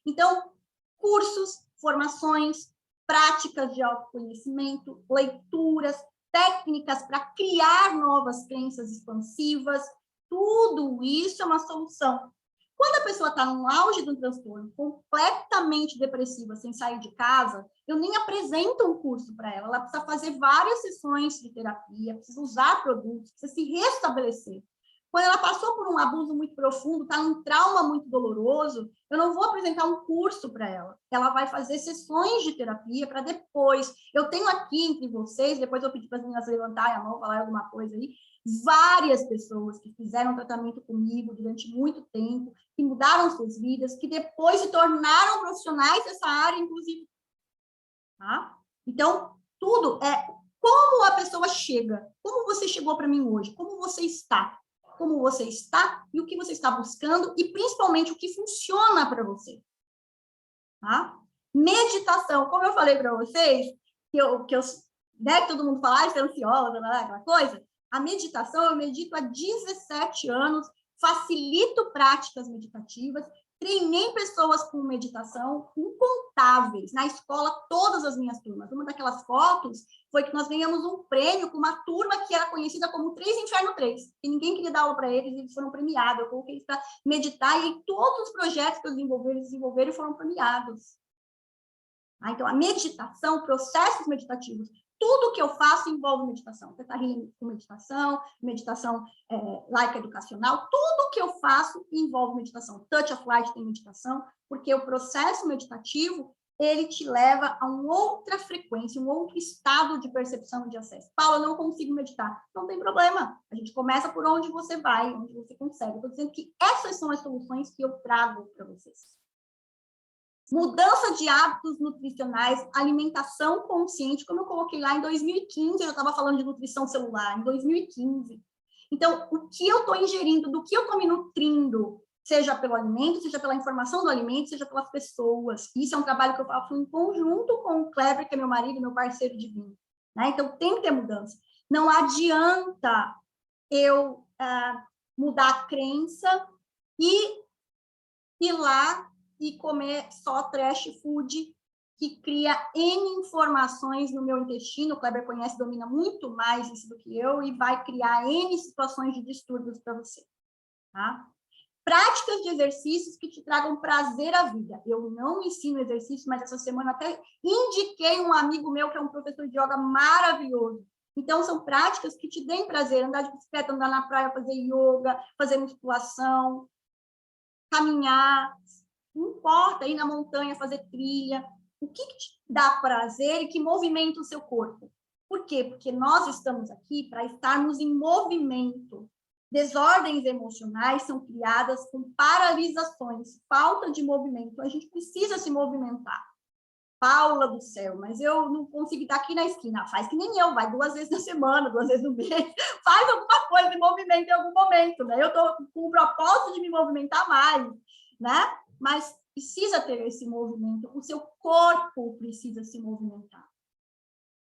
Então, cursos, formações, práticas de autoconhecimento, leituras, técnicas para criar novas crenças expansivas, tudo isso é uma solução. Quando a pessoa está no auge do transtorno, completamente depressiva, sem sair de casa, eu nem apresento um curso para ela. Ela precisa fazer várias sessões de terapia, precisa usar produtos, precisa se restabelecer. Quando ela passou por um abuso muito profundo, está num trauma muito doloroso, eu não vou apresentar um curso para ela. Ela vai fazer sessões de terapia para depois. Eu tenho aqui entre vocês, depois eu pedi para as meninas levantarem a mão, falar alguma coisa aí, várias pessoas que fizeram tratamento comigo durante muito tempo, que mudaram suas vidas, que depois se tornaram profissionais dessa área, inclusive. Tá? Então, tudo é como a pessoa chega, como você chegou para mim hoje, como você está e o que você está buscando e, principalmente, o que funciona para você. Tá? Meditação, como eu falei para vocês, né, que todo mundo fala, estou ansiosa, aquela coisa, a meditação, eu medito há 17 anos, facilito práticas meditativas, treinei pessoas com meditação incontáveis. Na escola, todas as minhas turmas. Uma daquelas fotos foi que nós ganhamos um prêmio com uma turma que era conhecida como 3 Inferno 3, que ninguém queria dar aula para eles, e eles foram premiados. Eu coloquei eles para meditar, e todos os projetos que eu desenvolveram e foram premiados. Então, a meditação, processos meditativos, tudo que eu faço envolve meditação. Teta Healing com meditação laica educacional, tudo que eu faço envolve meditação. Touch of Light tem meditação, porque o processo meditativo, ele te leva a uma outra frequência, um outro estado de percepção e de acesso. Paula, eu não consigo meditar. Não tem problema. A gente começa por onde você vai, onde você consegue. Estou dizendo que essas são as soluções que eu trago para vocês. Mudança de hábitos nutricionais, alimentação consciente, como eu coloquei lá em 2015, eu estava falando de nutrição celular, em 2015. Então, o que eu estou ingerindo, do que eu estou me nutrindo, seja pelo alimento, seja pela informação do alimento, seja pelas pessoas. Isso é um trabalho que eu faço em conjunto com o Kleber, que é meu marido, meu parceiro de vinho. Né? Então, tem que ter mudança. Não adianta eu mudar a crença e ir lá e comer só trash food, que cria N informações no meu intestino. O Kleber conhece, domina muito mais isso do que eu, e vai criar N situações de distúrbios para você. Tá? Práticas de exercícios que te tragam prazer à vida. Eu não ensino exercício, mas essa semana até indiquei um amigo meu que é um professor de yoga maravilhoso. Então, são práticas que te deem prazer. Andar de bicicleta, andar na praia, fazer yoga, fazer musculação, caminhar, não importa, ir na montanha, fazer trilha. O que te dá prazer e que movimenta o seu corpo? Por quê? Porque nós estamos aqui para estarmos em movimento. Desordens emocionais são criadas com paralisações, falta de movimento. A gente precisa se movimentar. Paula do céu, mas eu não consigo estar aqui na esquina. Faz que nem eu, vai 2 vezes na semana, 2 vezes no mês. Faz alguma coisa de movimento em algum momento, né? Eu estou com o propósito de me movimentar mais, né? Mas precisa ter esse movimento, o seu corpo precisa se movimentar.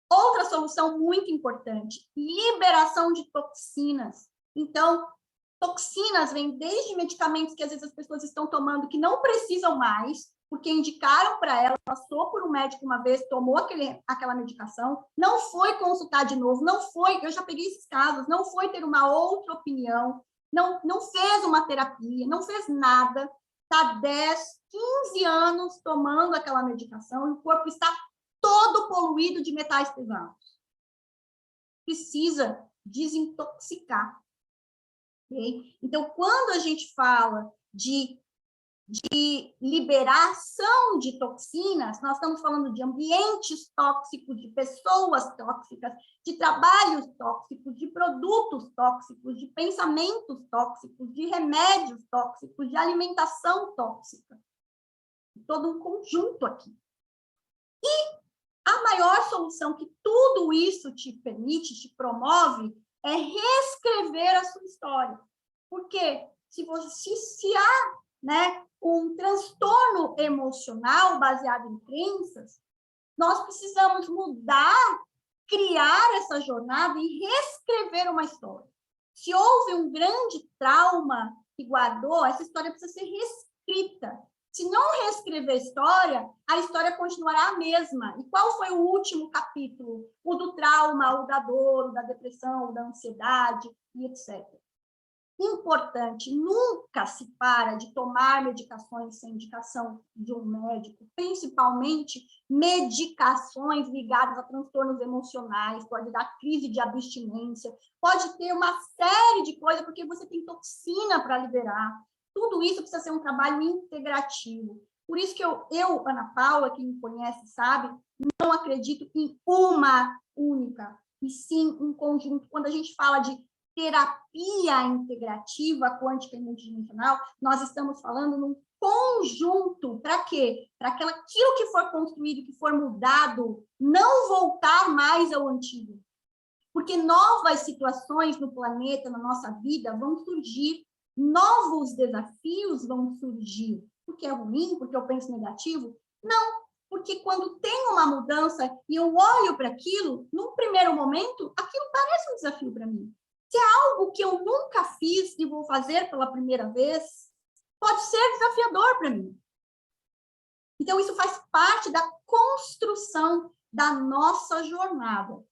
Outra solução muito importante, liberação de toxinas. Então, toxinas vêm desde medicamentos que às vezes as pessoas estão tomando que não precisam mais, porque indicaram para ela, passou por um médico uma vez, tomou aquela medicação, não foi consultar de novo, não foi, eu já peguei esses casos, não foi ter uma outra opinião, não fez uma terapia, não fez nada, está 10, 15 anos tomando aquela medicação e o corpo está todo poluído de metais pesados. Precisa desintoxicar. Okay? Então, quando a gente fala de liberação de toxinas, nós estamos falando de ambientes tóxicos, de pessoas tóxicas, de trabalhos tóxicos, de produtos tóxicos, de pensamentos tóxicos, de remédios tóxicos, de alimentação tóxica. Todo um conjunto aqui. E a maior solução que tudo isso te permite, te promove, é reescrever a sua história. Porque se há, né, um transtorno emocional baseado em crenças, nós precisamos mudar, criar essa jornada e reescrever uma história. Se houve um grande trauma que guardou, essa história precisa ser reescrita. Se não reescrever a história continuará a mesma. E qual foi o último capítulo? O do trauma, o da dor, o da depressão, o da ansiedade, e etc. importante, nunca se para de tomar medicações sem indicação de um médico, principalmente medicações ligadas a transtornos emocionais, pode dar crise de abstinência, pode ter uma série de coisas, porque você tem toxina para liberar. Tudo isso precisa ser um trabalho integrativo. Por isso que eu, Ana Paula, quem me conhece sabe, não acredito em uma única, e sim um conjunto. Quando a gente fala de terapia integrativa quântica e multidimensional, nós estamos falando num conjunto. Para quê? Para aquilo que for construído, que for mudado, não voltar mais ao antigo. Porque novas situações no planeta, na nossa vida, vão surgir, novos desafios vão surgir. Porque é ruim? Porque eu penso negativo? Não, porque quando tem uma mudança e eu olho para aquilo, num primeiro momento, aquilo parece um desafio para mim. Se é algo que eu nunca fiz e vou fazer pela primeira vez, pode ser desafiador para mim. Então, isso faz parte da construção da nossa jornada.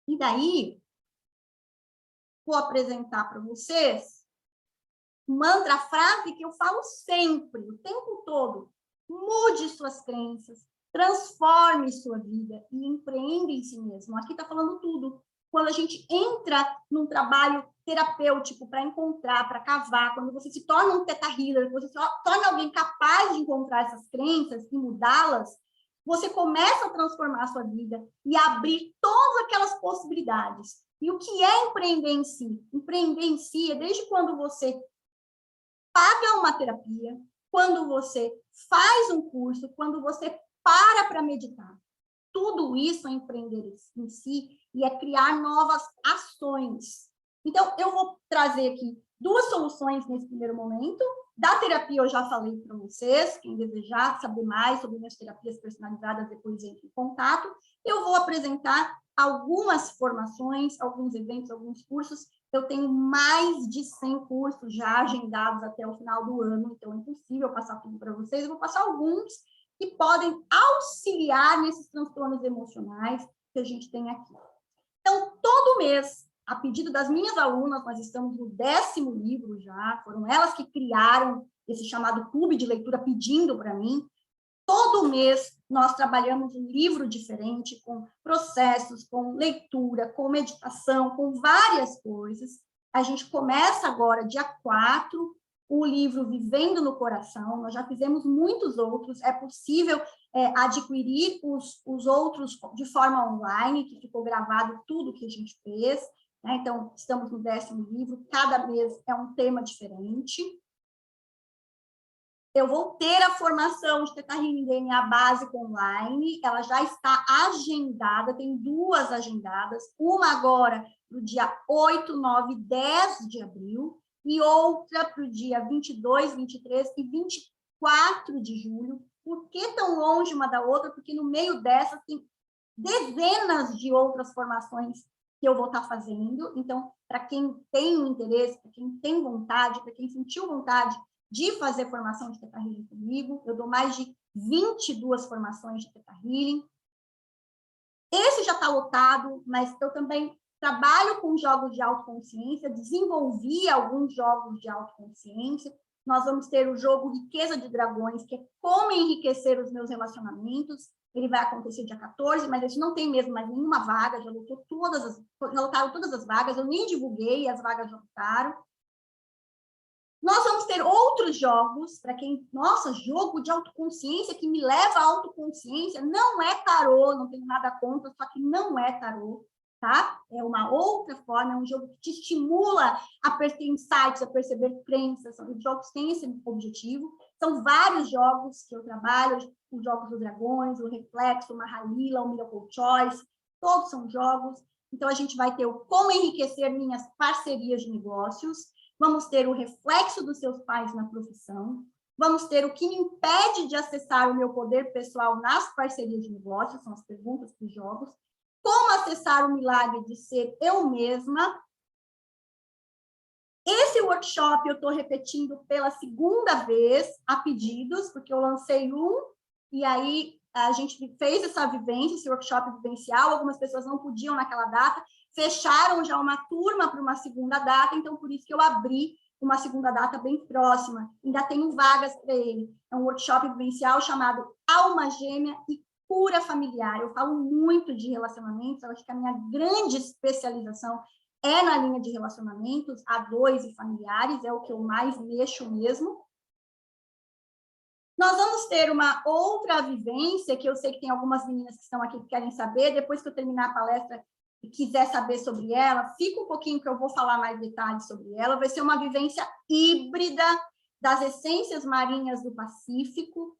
E daí, vou apresentar para vocês mantra, frase que eu falo sempre, o tempo todo. Mude suas crenças, transforme sua vida e empreenda em si mesmo. Aqui está falando tudo. Quando a gente entra num trabalho terapêutico para encontrar, para cavar, quando você se torna um teta healer, você se torna alguém capaz de encontrar essas crenças e mudá-las, você começa a transformar a sua vida e abrir todas aquelas possibilidades. E o que é empreender em si? Empreender em si é desde quando você paga uma terapia, quando você faz um curso, quando você para meditar. Tudo isso é empreender em si e é criar novas ações. Então, eu vou trazer aqui 2 soluções nesse primeiro momento. Da terapia, eu já falei para vocês. Quem desejar saber mais sobre minhas terapias personalizadas, depois entre em contato. Eu vou apresentar algumas formações, alguns eventos, alguns cursos. Eu tenho mais de 100 cursos já agendados até o final do ano, então é impossível passar tudo para vocês. Eu vou passar alguns que podem auxiliar nesses transtornos emocionais que a gente tem aqui. Então, todo mês, a pedido das minhas alunas, nós estamos no 10º livro já, foram elas que criaram esse chamado clube de leitura pedindo para mim. Todo mês nós trabalhamos um livro diferente, com processos, com leitura, com meditação, com várias coisas. A gente começa agora, dia 4, o livro Vivendo no Coração. Nós já fizemos muitos outros. É possível adquirir os outros de forma online, que ficou gravado tudo que a gente fez. Né? Então, estamos no 10º livro. Cada mês é um tema diferente. Eu vou ter a formação de Teta Healing DNA básica online, ela já está agendada, tem 2 agendadas, uma agora para o dia 8, 9 e 10 de abril, e outra para o dia 22, 23 e 24 de julho. Por que tão longe uma da outra? Porque no meio dessas tem dezenas de outras formações que eu vou estar fazendo. Então, para quem tem interesse, para quem tem vontade, para quem sentiu vontade de fazer formação de Teta Healing comigo, eu dou mais de 22 formações de Teta Healing. Esse já está lotado, mas eu também trabalho com jogos de autoconsciência, desenvolvi alguns jogos de autoconsciência. Nós vamos ter o jogo Riqueza de Dragões, que é como enriquecer os meus relacionamentos. Ele vai acontecer dia 14, mas a gente não tem mesmo mais nenhuma vaga, já lotaram todas as vagas, eu nem divulguei, as vagas já lotaram. Nós vamos ter outros jogos, para quem... Nossa, jogo de autoconsciência que me leva à autoconsciência. Não é tarô, não tenho nada contra, só que não é tarô, tá? É uma outra forma, é um jogo que te estimula a ter insights, a perceber crenças. Os jogos têm esse objetivo. São vários jogos que eu trabalho, os Jogos dos Dragões, o Reflexo, o Mahalila, o Miracle Choice, todos são jogos. Então, a gente vai ter o Como Enriquecer Minhas Parcerias de Negócios, vamos ter o reflexo dos seus pais na profissão, vamos ter o que me impede de acessar o meu poder pessoal nas parcerias de negócios, são as perguntas dos jogos, como acessar o milagre de ser eu mesma. Esse workshop eu estou repetindo pela 2ª vez, a pedidos, porque eu lancei um, e aí a gente fez essa vivência, esse workshop vivencial, algumas pessoas não podiam naquela data, fecharam já uma turma para uma segunda data, então por isso que eu abri uma segunda data bem próxima. Ainda tenho vagas para ele. É um workshop vivencial chamado Alma Gêmea e Cura Familiar. Eu falo muito de relacionamentos, eu acho que a minha grande especialização é na linha de relacionamentos, a dois e familiares, é o que eu mais mexo mesmo. Nós vamos ter uma outra vivência, que eu sei que tem algumas meninas que estão aqui que querem saber, depois que eu terminar a palestra e quiser saber sobre ela, fica um pouquinho que eu vou falar mais detalhes sobre ela. Vai ser uma vivência híbrida das essências marinhas do Pacífico,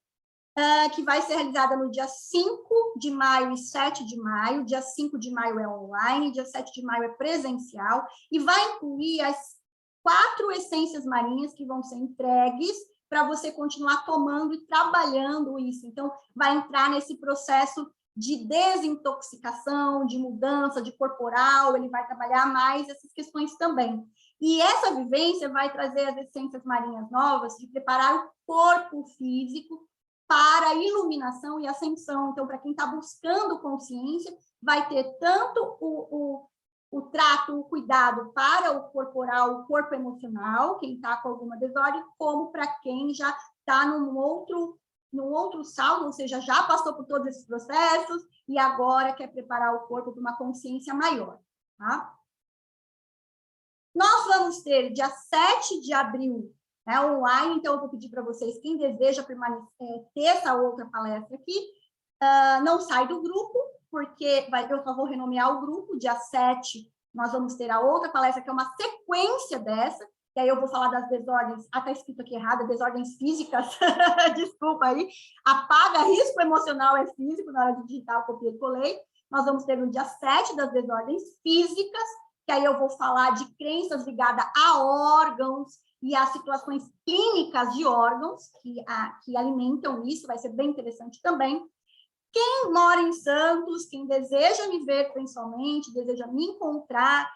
que vai ser realizada no dia 5 de maio e 7 de maio. Dia 5 de maio é online, dia 7 de maio é presencial, e vai incluir as 4 essências marinhas que vão ser entregues para você continuar tomando e trabalhando isso. Então, vai entrar nesse processo de desintoxicação, de mudança, de corporal, ele vai trabalhar mais essas questões também. E essa vivência vai trazer as essências marinhas novas de preparar o corpo físico para a iluminação e ascensão. Então, para quem está buscando consciência, vai ter tanto o trato, o cuidado para o corporal, o corpo emocional, quem está com alguma desordem, como para quem já está num outro saldo, ou seja, já passou por todos esses processos e agora quer preparar o corpo para uma consciência maior. Tá? Nós vamos ter, dia 7 de abril, online, então eu vou pedir para vocês, quem deseja ter essa outra palestra aqui, não sai do grupo, porque eu só vou renomear o grupo, dia 7 nós vamos ter a outra palestra, que é uma sequência dessa, e aí eu vou falar das desordens, está escrito aqui errado, desordens físicas, desculpa aí, apaga, risco emocional é físico, na hora de digitar, eu copiei e colei. Nós vamos ter no dia 7 das desordens físicas, que aí eu vou falar de crenças ligadas a órgãos e a situações clínicas de órgãos que alimentam isso, vai ser bem interessante também. Quem mora em Santos, quem deseja me ver pessoalmente, deseja me encontrar,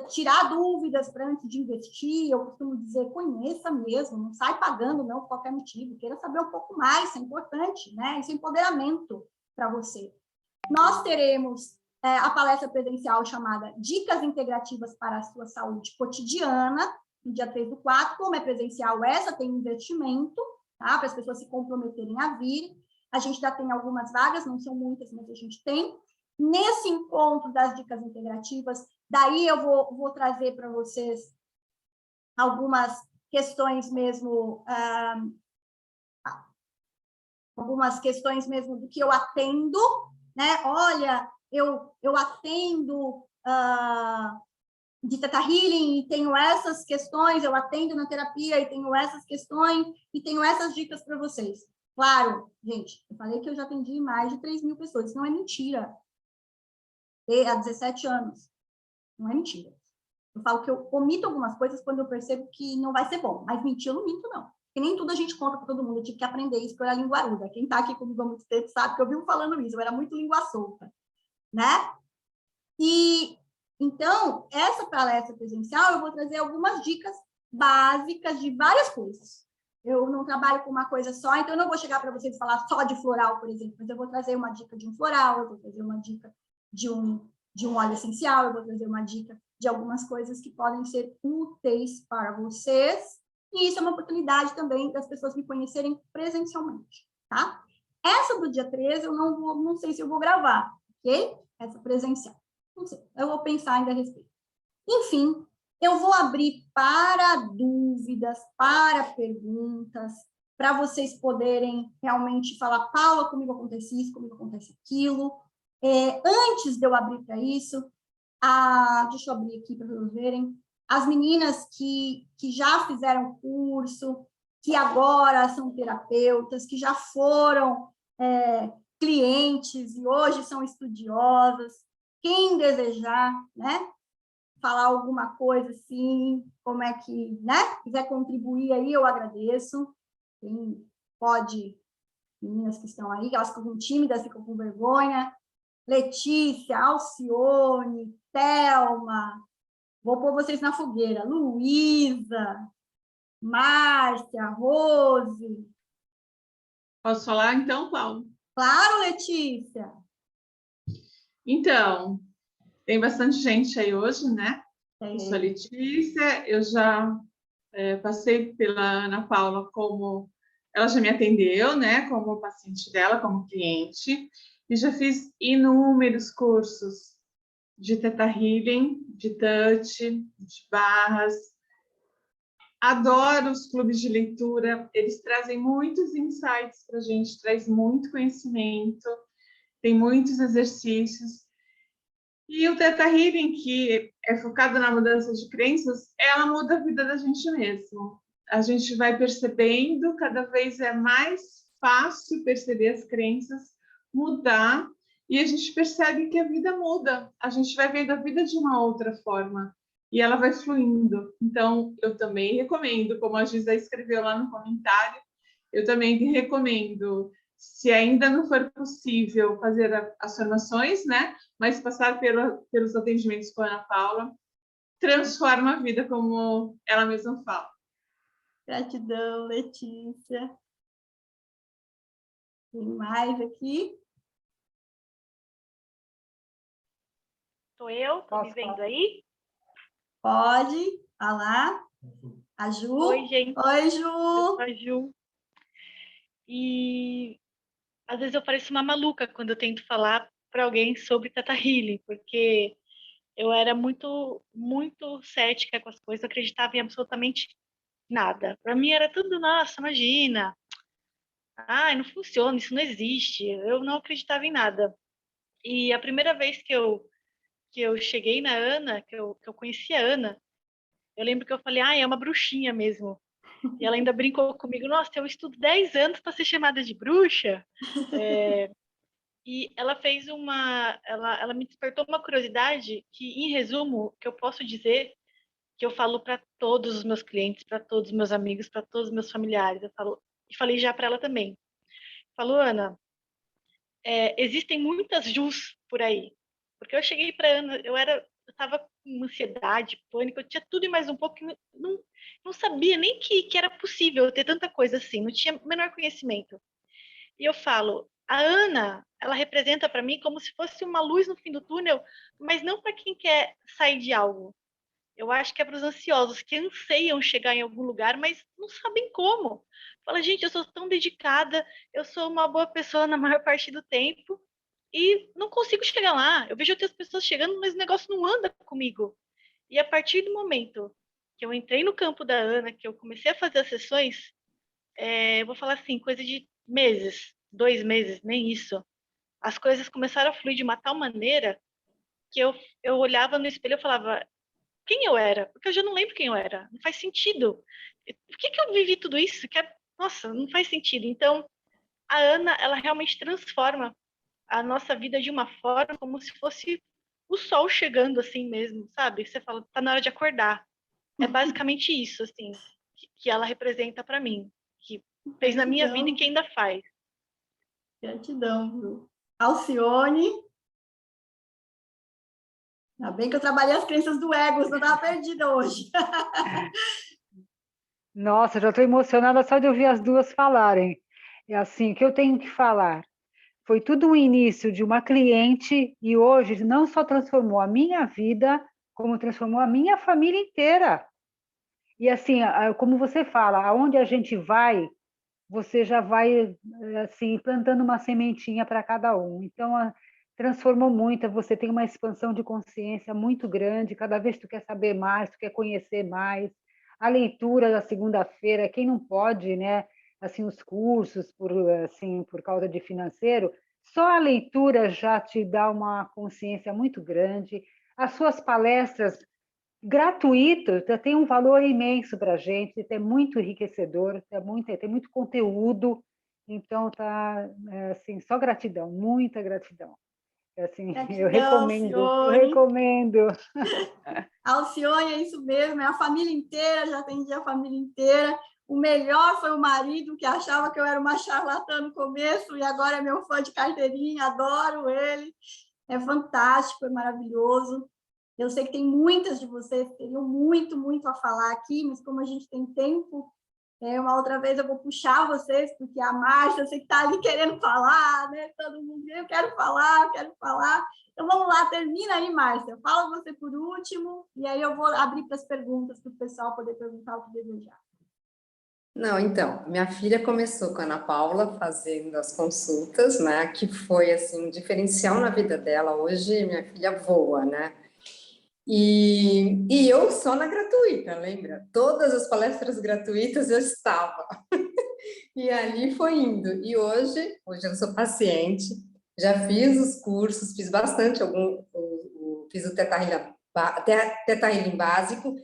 tirar dúvidas para antes de investir, eu costumo dizer, conheça mesmo, não sai pagando não por qualquer motivo, queira saber um pouco mais, isso é importante, né? Isso é empoderamento para você. Nós teremos a palestra presencial chamada Dicas Integrativas para a Sua Saúde Cotidiana, no dia 3/4, como é presencial, essa tem investimento, tá? Para as pessoas se comprometerem a vir. A gente já tem algumas vagas, não são muitas, mas a gente tem. Nesse encontro das dicas integrativas, daí eu vou trazer para vocês algumas questões mesmo, do que eu atendo, né? Olha, eu atendo de Theta Healing e tenho essas questões, eu atendo na terapia e tenho essas questões e tenho essas dicas para vocês. Claro, gente, eu falei que eu já atendi mais de 3.000 pessoas, isso não é mentira. Há 17 anos, não é mentira. Eu falo que eu omito algumas coisas quando eu percebo que não vai ser bom, mas mentir eu não minto, não. Porque nem tudo a gente conta para todo mundo, eu tive que aprender isso, porque eu era linguaruda. Quem está aqui comigo há muito tempo sabe que eu vivo falando isso, eu era muito língua solta, né? E, então, essa palestra presencial, eu vou trazer algumas dicas básicas de várias coisas. Eu não trabalho com uma coisa só, então eu não vou chegar para vocês e falar só de floral, por exemplo, mas eu vou trazer uma dica de um floral, eu vou trazer uma dica de um óleo essencial, eu vou trazer uma dica de algumas coisas que podem ser úteis para vocês, e isso é uma oportunidade também das pessoas me conhecerem presencialmente, tá? Essa do dia 13 eu não sei se eu vou gravar, ok? Essa presencial. Não sei, eu vou pensar ainda a respeito. Enfim, eu vou abrir para dúvidas, para perguntas, para vocês poderem realmente falar, Paula, comigo acontece isso, comigo acontece aquilo. Antes de eu abrir para isso, deixa eu abrir aqui para vocês verem, as meninas que já fizeram curso, que agora são terapeutas, que já foram clientes e hoje são estudiosas, quem desejar, né, falar alguma coisa assim, como é que, né, quiser contribuir aí, eu agradeço. Quem pode, meninas que estão aí, elas ficam tímidas, ficam com vergonha. Letícia, Alcione, Thelma, vou pôr vocês na fogueira, Luísa, Márcia, Rose. Posso falar então, Paulo? Claro, Letícia. Então, Tem bastante gente aí hoje, né? Eu sou a Letícia, eu já passei pela Ana Paula como... Ela já me atendeu, né? Como paciente dela, como cliente. E já fiz inúmeros cursos de Theta Healing, de touch, de barras. Adoro os clubes de leitura, eles trazem muitos insights para a gente, traz muito conhecimento, tem muitos exercícios. E o Theta Healing, que é focado na mudança de crenças, ela muda a vida da gente mesmo. A gente vai percebendo, cada vez é mais fácil perceber as crenças, mudar, e a gente percebe que a vida muda. A gente vai vendo a vida de uma outra forma, e ela vai fluindo. Então, eu também recomendo, como a Gisele escreveu lá no comentário, eu também recomendo, se ainda não for possível fazer as formações, né? Mas passar pelos atendimentos com a Ana Paula transforma a vida, como ela mesma fala. Gratidão, Letícia. Tem mais aqui? Sou eu? Estão me vendo aí? Pode falar. A Ju. Oi, gente. Oi, Eu Ju. sou a Ju. E às vezes eu pareço uma maluca quando eu tento falar para alguém sobre Theta Healing, porque eu era muito, muito cética com as coisas, não acreditava em absolutamente nada. Para mim era tudo, nossa, imagina. Ai, não funciona, isso não existe. Eu não acreditava em nada. E a primeira vez que eu cheguei na Ana, que eu conheci a Ana, eu lembro que eu falei, ah, é uma bruxinha mesmo. E ela ainda brincou comigo, nossa, eu estudo 10 anos para ser chamada de bruxa. E ela fez ela me despertou uma curiosidade que, em resumo, que eu posso dizer que eu falo para todos os meus clientes, para todos os meus amigos, para todos os meus familiares. Eu falo, e falei já para ela também. Falou, Ana, existem muitas Jus por aí. Porque eu cheguei para Ana, eu estava com ansiedade, pânico, eu tinha tudo e mais um pouco, não sabia nem que era possível ter tanta coisa assim, não tinha o menor conhecimento. E eu falo, a Ana, ela representa para mim como se fosse uma luz no fim do túnel, mas não para quem quer sair de algo. Eu acho que é para os ansiosos que anseiam chegar em algum lugar, mas não sabem como. Fala, gente, eu sou tão dedicada, eu sou uma boa pessoa na maior parte do tempo e não consigo chegar lá. Eu vejo outras pessoas chegando, mas o negócio não anda comigo. E a partir do momento que eu entrei no campo da Ana, que eu comecei a fazer as sessões, eu vou falar assim, coisa de meses, 2 meses, nem isso. As coisas começaram a fluir de uma tal maneira que eu olhava no espelho e falava, quem eu era? Porque eu já não lembro quem eu era. Não faz sentido. Por que eu vivi tudo isso? Nossa, não faz sentido. Então, a Ana, ela realmente transforma a nossa vida de uma forma como se fosse o sol chegando assim mesmo, sabe? Você fala, tá na hora de acordar. É basicamente isso, assim, que ela representa para mim, que fez na minha vida e que ainda faz. Gratidão, Ju. Alcione. Ainda bem que eu trabalhei as crenças do ego, não estava perdida hoje. Nossa, já estou emocionada só de ouvir as duas falarem. É assim, o que eu tenho que falar? Foi tudo o início de uma cliente e hoje não só transformou a minha vida, como transformou a minha família inteira. E assim, como você fala, aonde a gente vai, você já vai assim plantando uma sementinha para cada um. Então, transformou muito, você tem uma expansão de consciência muito grande, cada vez tu quer saber mais, tu quer conhecer mais. A leitura da segunda-feira, quem não pode, né? Assim, os cursos por causa de financeiro, só a leitura já te dá uma consciência muito grande. As suas palestras gratuito, tem um valor imenso para a gente, é muito enriquecedor, tem muito conteúdo, então tá assim, só gratidão, muita gratidão. Assim, Gratidão, eu recomendo, Alcione. eu recomendo. Alcione, é isso mesmo, é a família inteira, já atendi a família inteira. O melhor foi o marido, que achava que eu era uma charlatã no começo, e agora é meu fã de carteirinha, adoro ele. É fantástico, é maravilhoso. Eu sei que tem muitas de vocês que teriam muito, muito a falar aqui, mas como a gente tem tempo, Uma outra vez eu vou puxar vocês, porque a Márcia, você que está ali querendo falar, né? Todo mundo, eu quero falar, eu quero falar. Então, vamos lá, termina aí, Márcia. Fala você por último, e aí eu vou abrir para as perguntas, para o pessoal poder perguntar o que desejar. Não, então, minha filha começou com a Ana Paula fazendo as consultas, né? Que foi, assim, um diferencial na vida dela. Hoje, minha filha voa, né? E eu só na gratuita, lembra? Todas as palestras gratuitas eu estava. E ali foi indo. E hoje eu sou paciente, já fiz os cursos, fiz bastante, fiz o Teta Healing básico,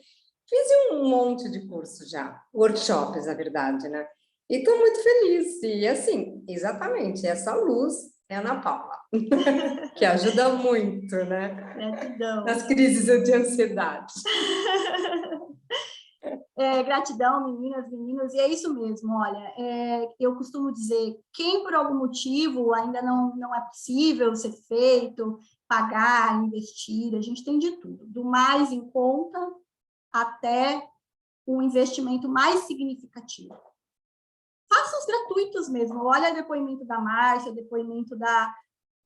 fiz um monte de curso já, workshops, na verdade, né? E estou muito feliz. E assim, exatamente, essa luz é a Ana Paula, que ajuda muito, né? Gratidão. Nas crises de ansiedade. Gratidão, meninas, meninos, e é isso mesmo, olha, eu costumo dizer, quem por algum motivo ainda não é possível ser feito, pagar, investir, a gente tem de tudo, do mais em conta até o investimento mais significativo. Faça os gratuitos mesmo, olha o depoimento da Márcia, o depoimento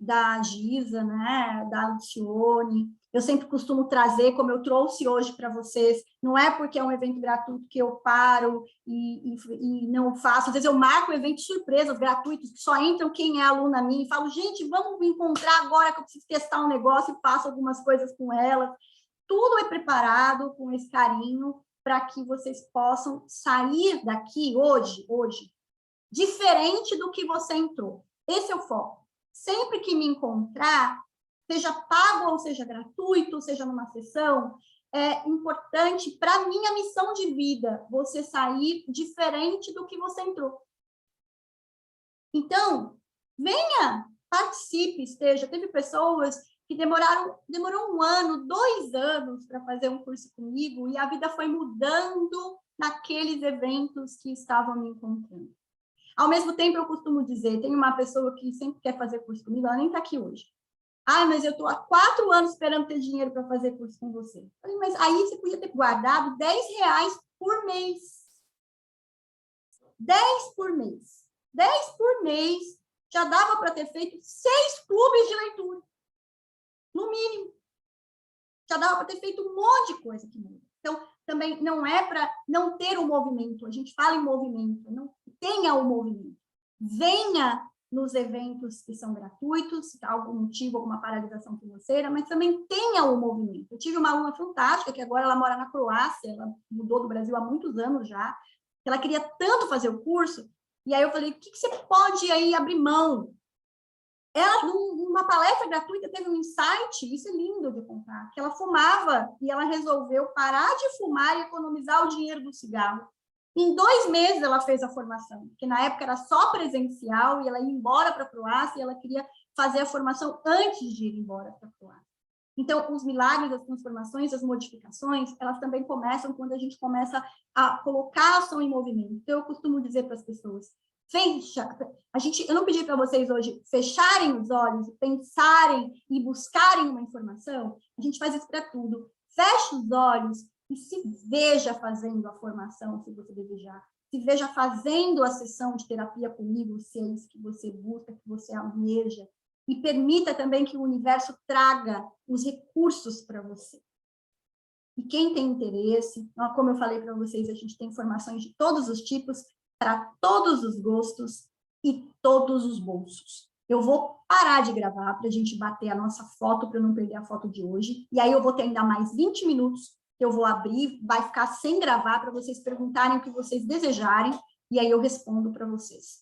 da Giza, né, da Lucione. Eu sempre costumo trazer, como eu trouxe hoje para vocês, não é porque é um evento gratuito que eu paro e não faço. Às vezes eu marco eventos surpresas gratuitos, que só entram quem é aluna minha, e falo, gente, vamos me encontrar agora que eu preciso testar um negócio e faço algumas coisas com elas. Tudo é preparado com esse carinho para que vocês possam sair daqui hoje, diferente do que você entrou. Esse é o foco. Sempre que me encontrar, seja pago ou seja gratuito, seja numa sessão, é importante para a minha missão de vida, você sair diferente do que você entrou. Então, venha, participe, esteja. Teve pessoas que demorou 1 ano, 2 anos para fazer um curso comigo e a vida foi mudando naqueles eventos que estavam me encontrando. Ao mesmo tempo, eu costumo dizer, tem uma pessoa que sempre quer fazer curso comigo, ela nem está aqui hoje. Mas eu estou há 4 anos esperando ter dinheiro para fazer curso com você. Eu falei, mas aí você podia ter guardado R$10 por mês. 10 por mês. 10 por mês já dava para ter feito 6 clubes de leitura. No mínimo. Já dava para ter feito um monte de coisa que muda. Então, também não é para não ter um movimento. A gente fala em movimento, não tenha o movimento. Venha nos eventos que são gratuitos, se há algum motivo, alguma paralisação financeira, mas também tenha o movimento. Eu tive uma aluna fantástica, que agora ela mora na Croácia, ela mudou do Brasil há muitos anos já, ela queria tanto fazer o curso, e aí eu falei, o que você pode aí abrir mão? Ela, numa palestra gratuita, teve um insight, isso é lindo de contar, que ela fumava e ela resolveu parar de fumar e economizar o dinheiro do cigarro. Em 2 meses ela fez a formação, porque na época era só presencial e ela ia embora para a Croácia e ela queria fazer a formação antes de ir embora para a Croácia. Então, os milagres, as transformações, as modificações, elas também começam quando a gente começa a colocar a ação em movimento. Então, eu costumo dizer para as pessoas, eu não pedi para vocês hoje fecharem os olhos, pensarem e buscarem uma informação, a gente faz isso para tudo. Feche os olhos e se veja fazendo a formação, se você desejar. Se veja fazendo a sessão de terapia comigo, se é isso que você busca, que você almeja. E permita também que o universo traga os recursos para você. E quem tem interesse, como eu falei para vocês, a gente tem formações de todos os tipos, para todos os gostos e todos os bolsos. Eu vou parar de gravar para a gente bater a nossa foto, para eu não perder a foto de hoje. E aí eu vou ter ainda mais 20 minutos que eu vou abrir, vai ficar sem gravar para vocês perguntarem o que vocês desejarem, e aí eu respondo para vocês.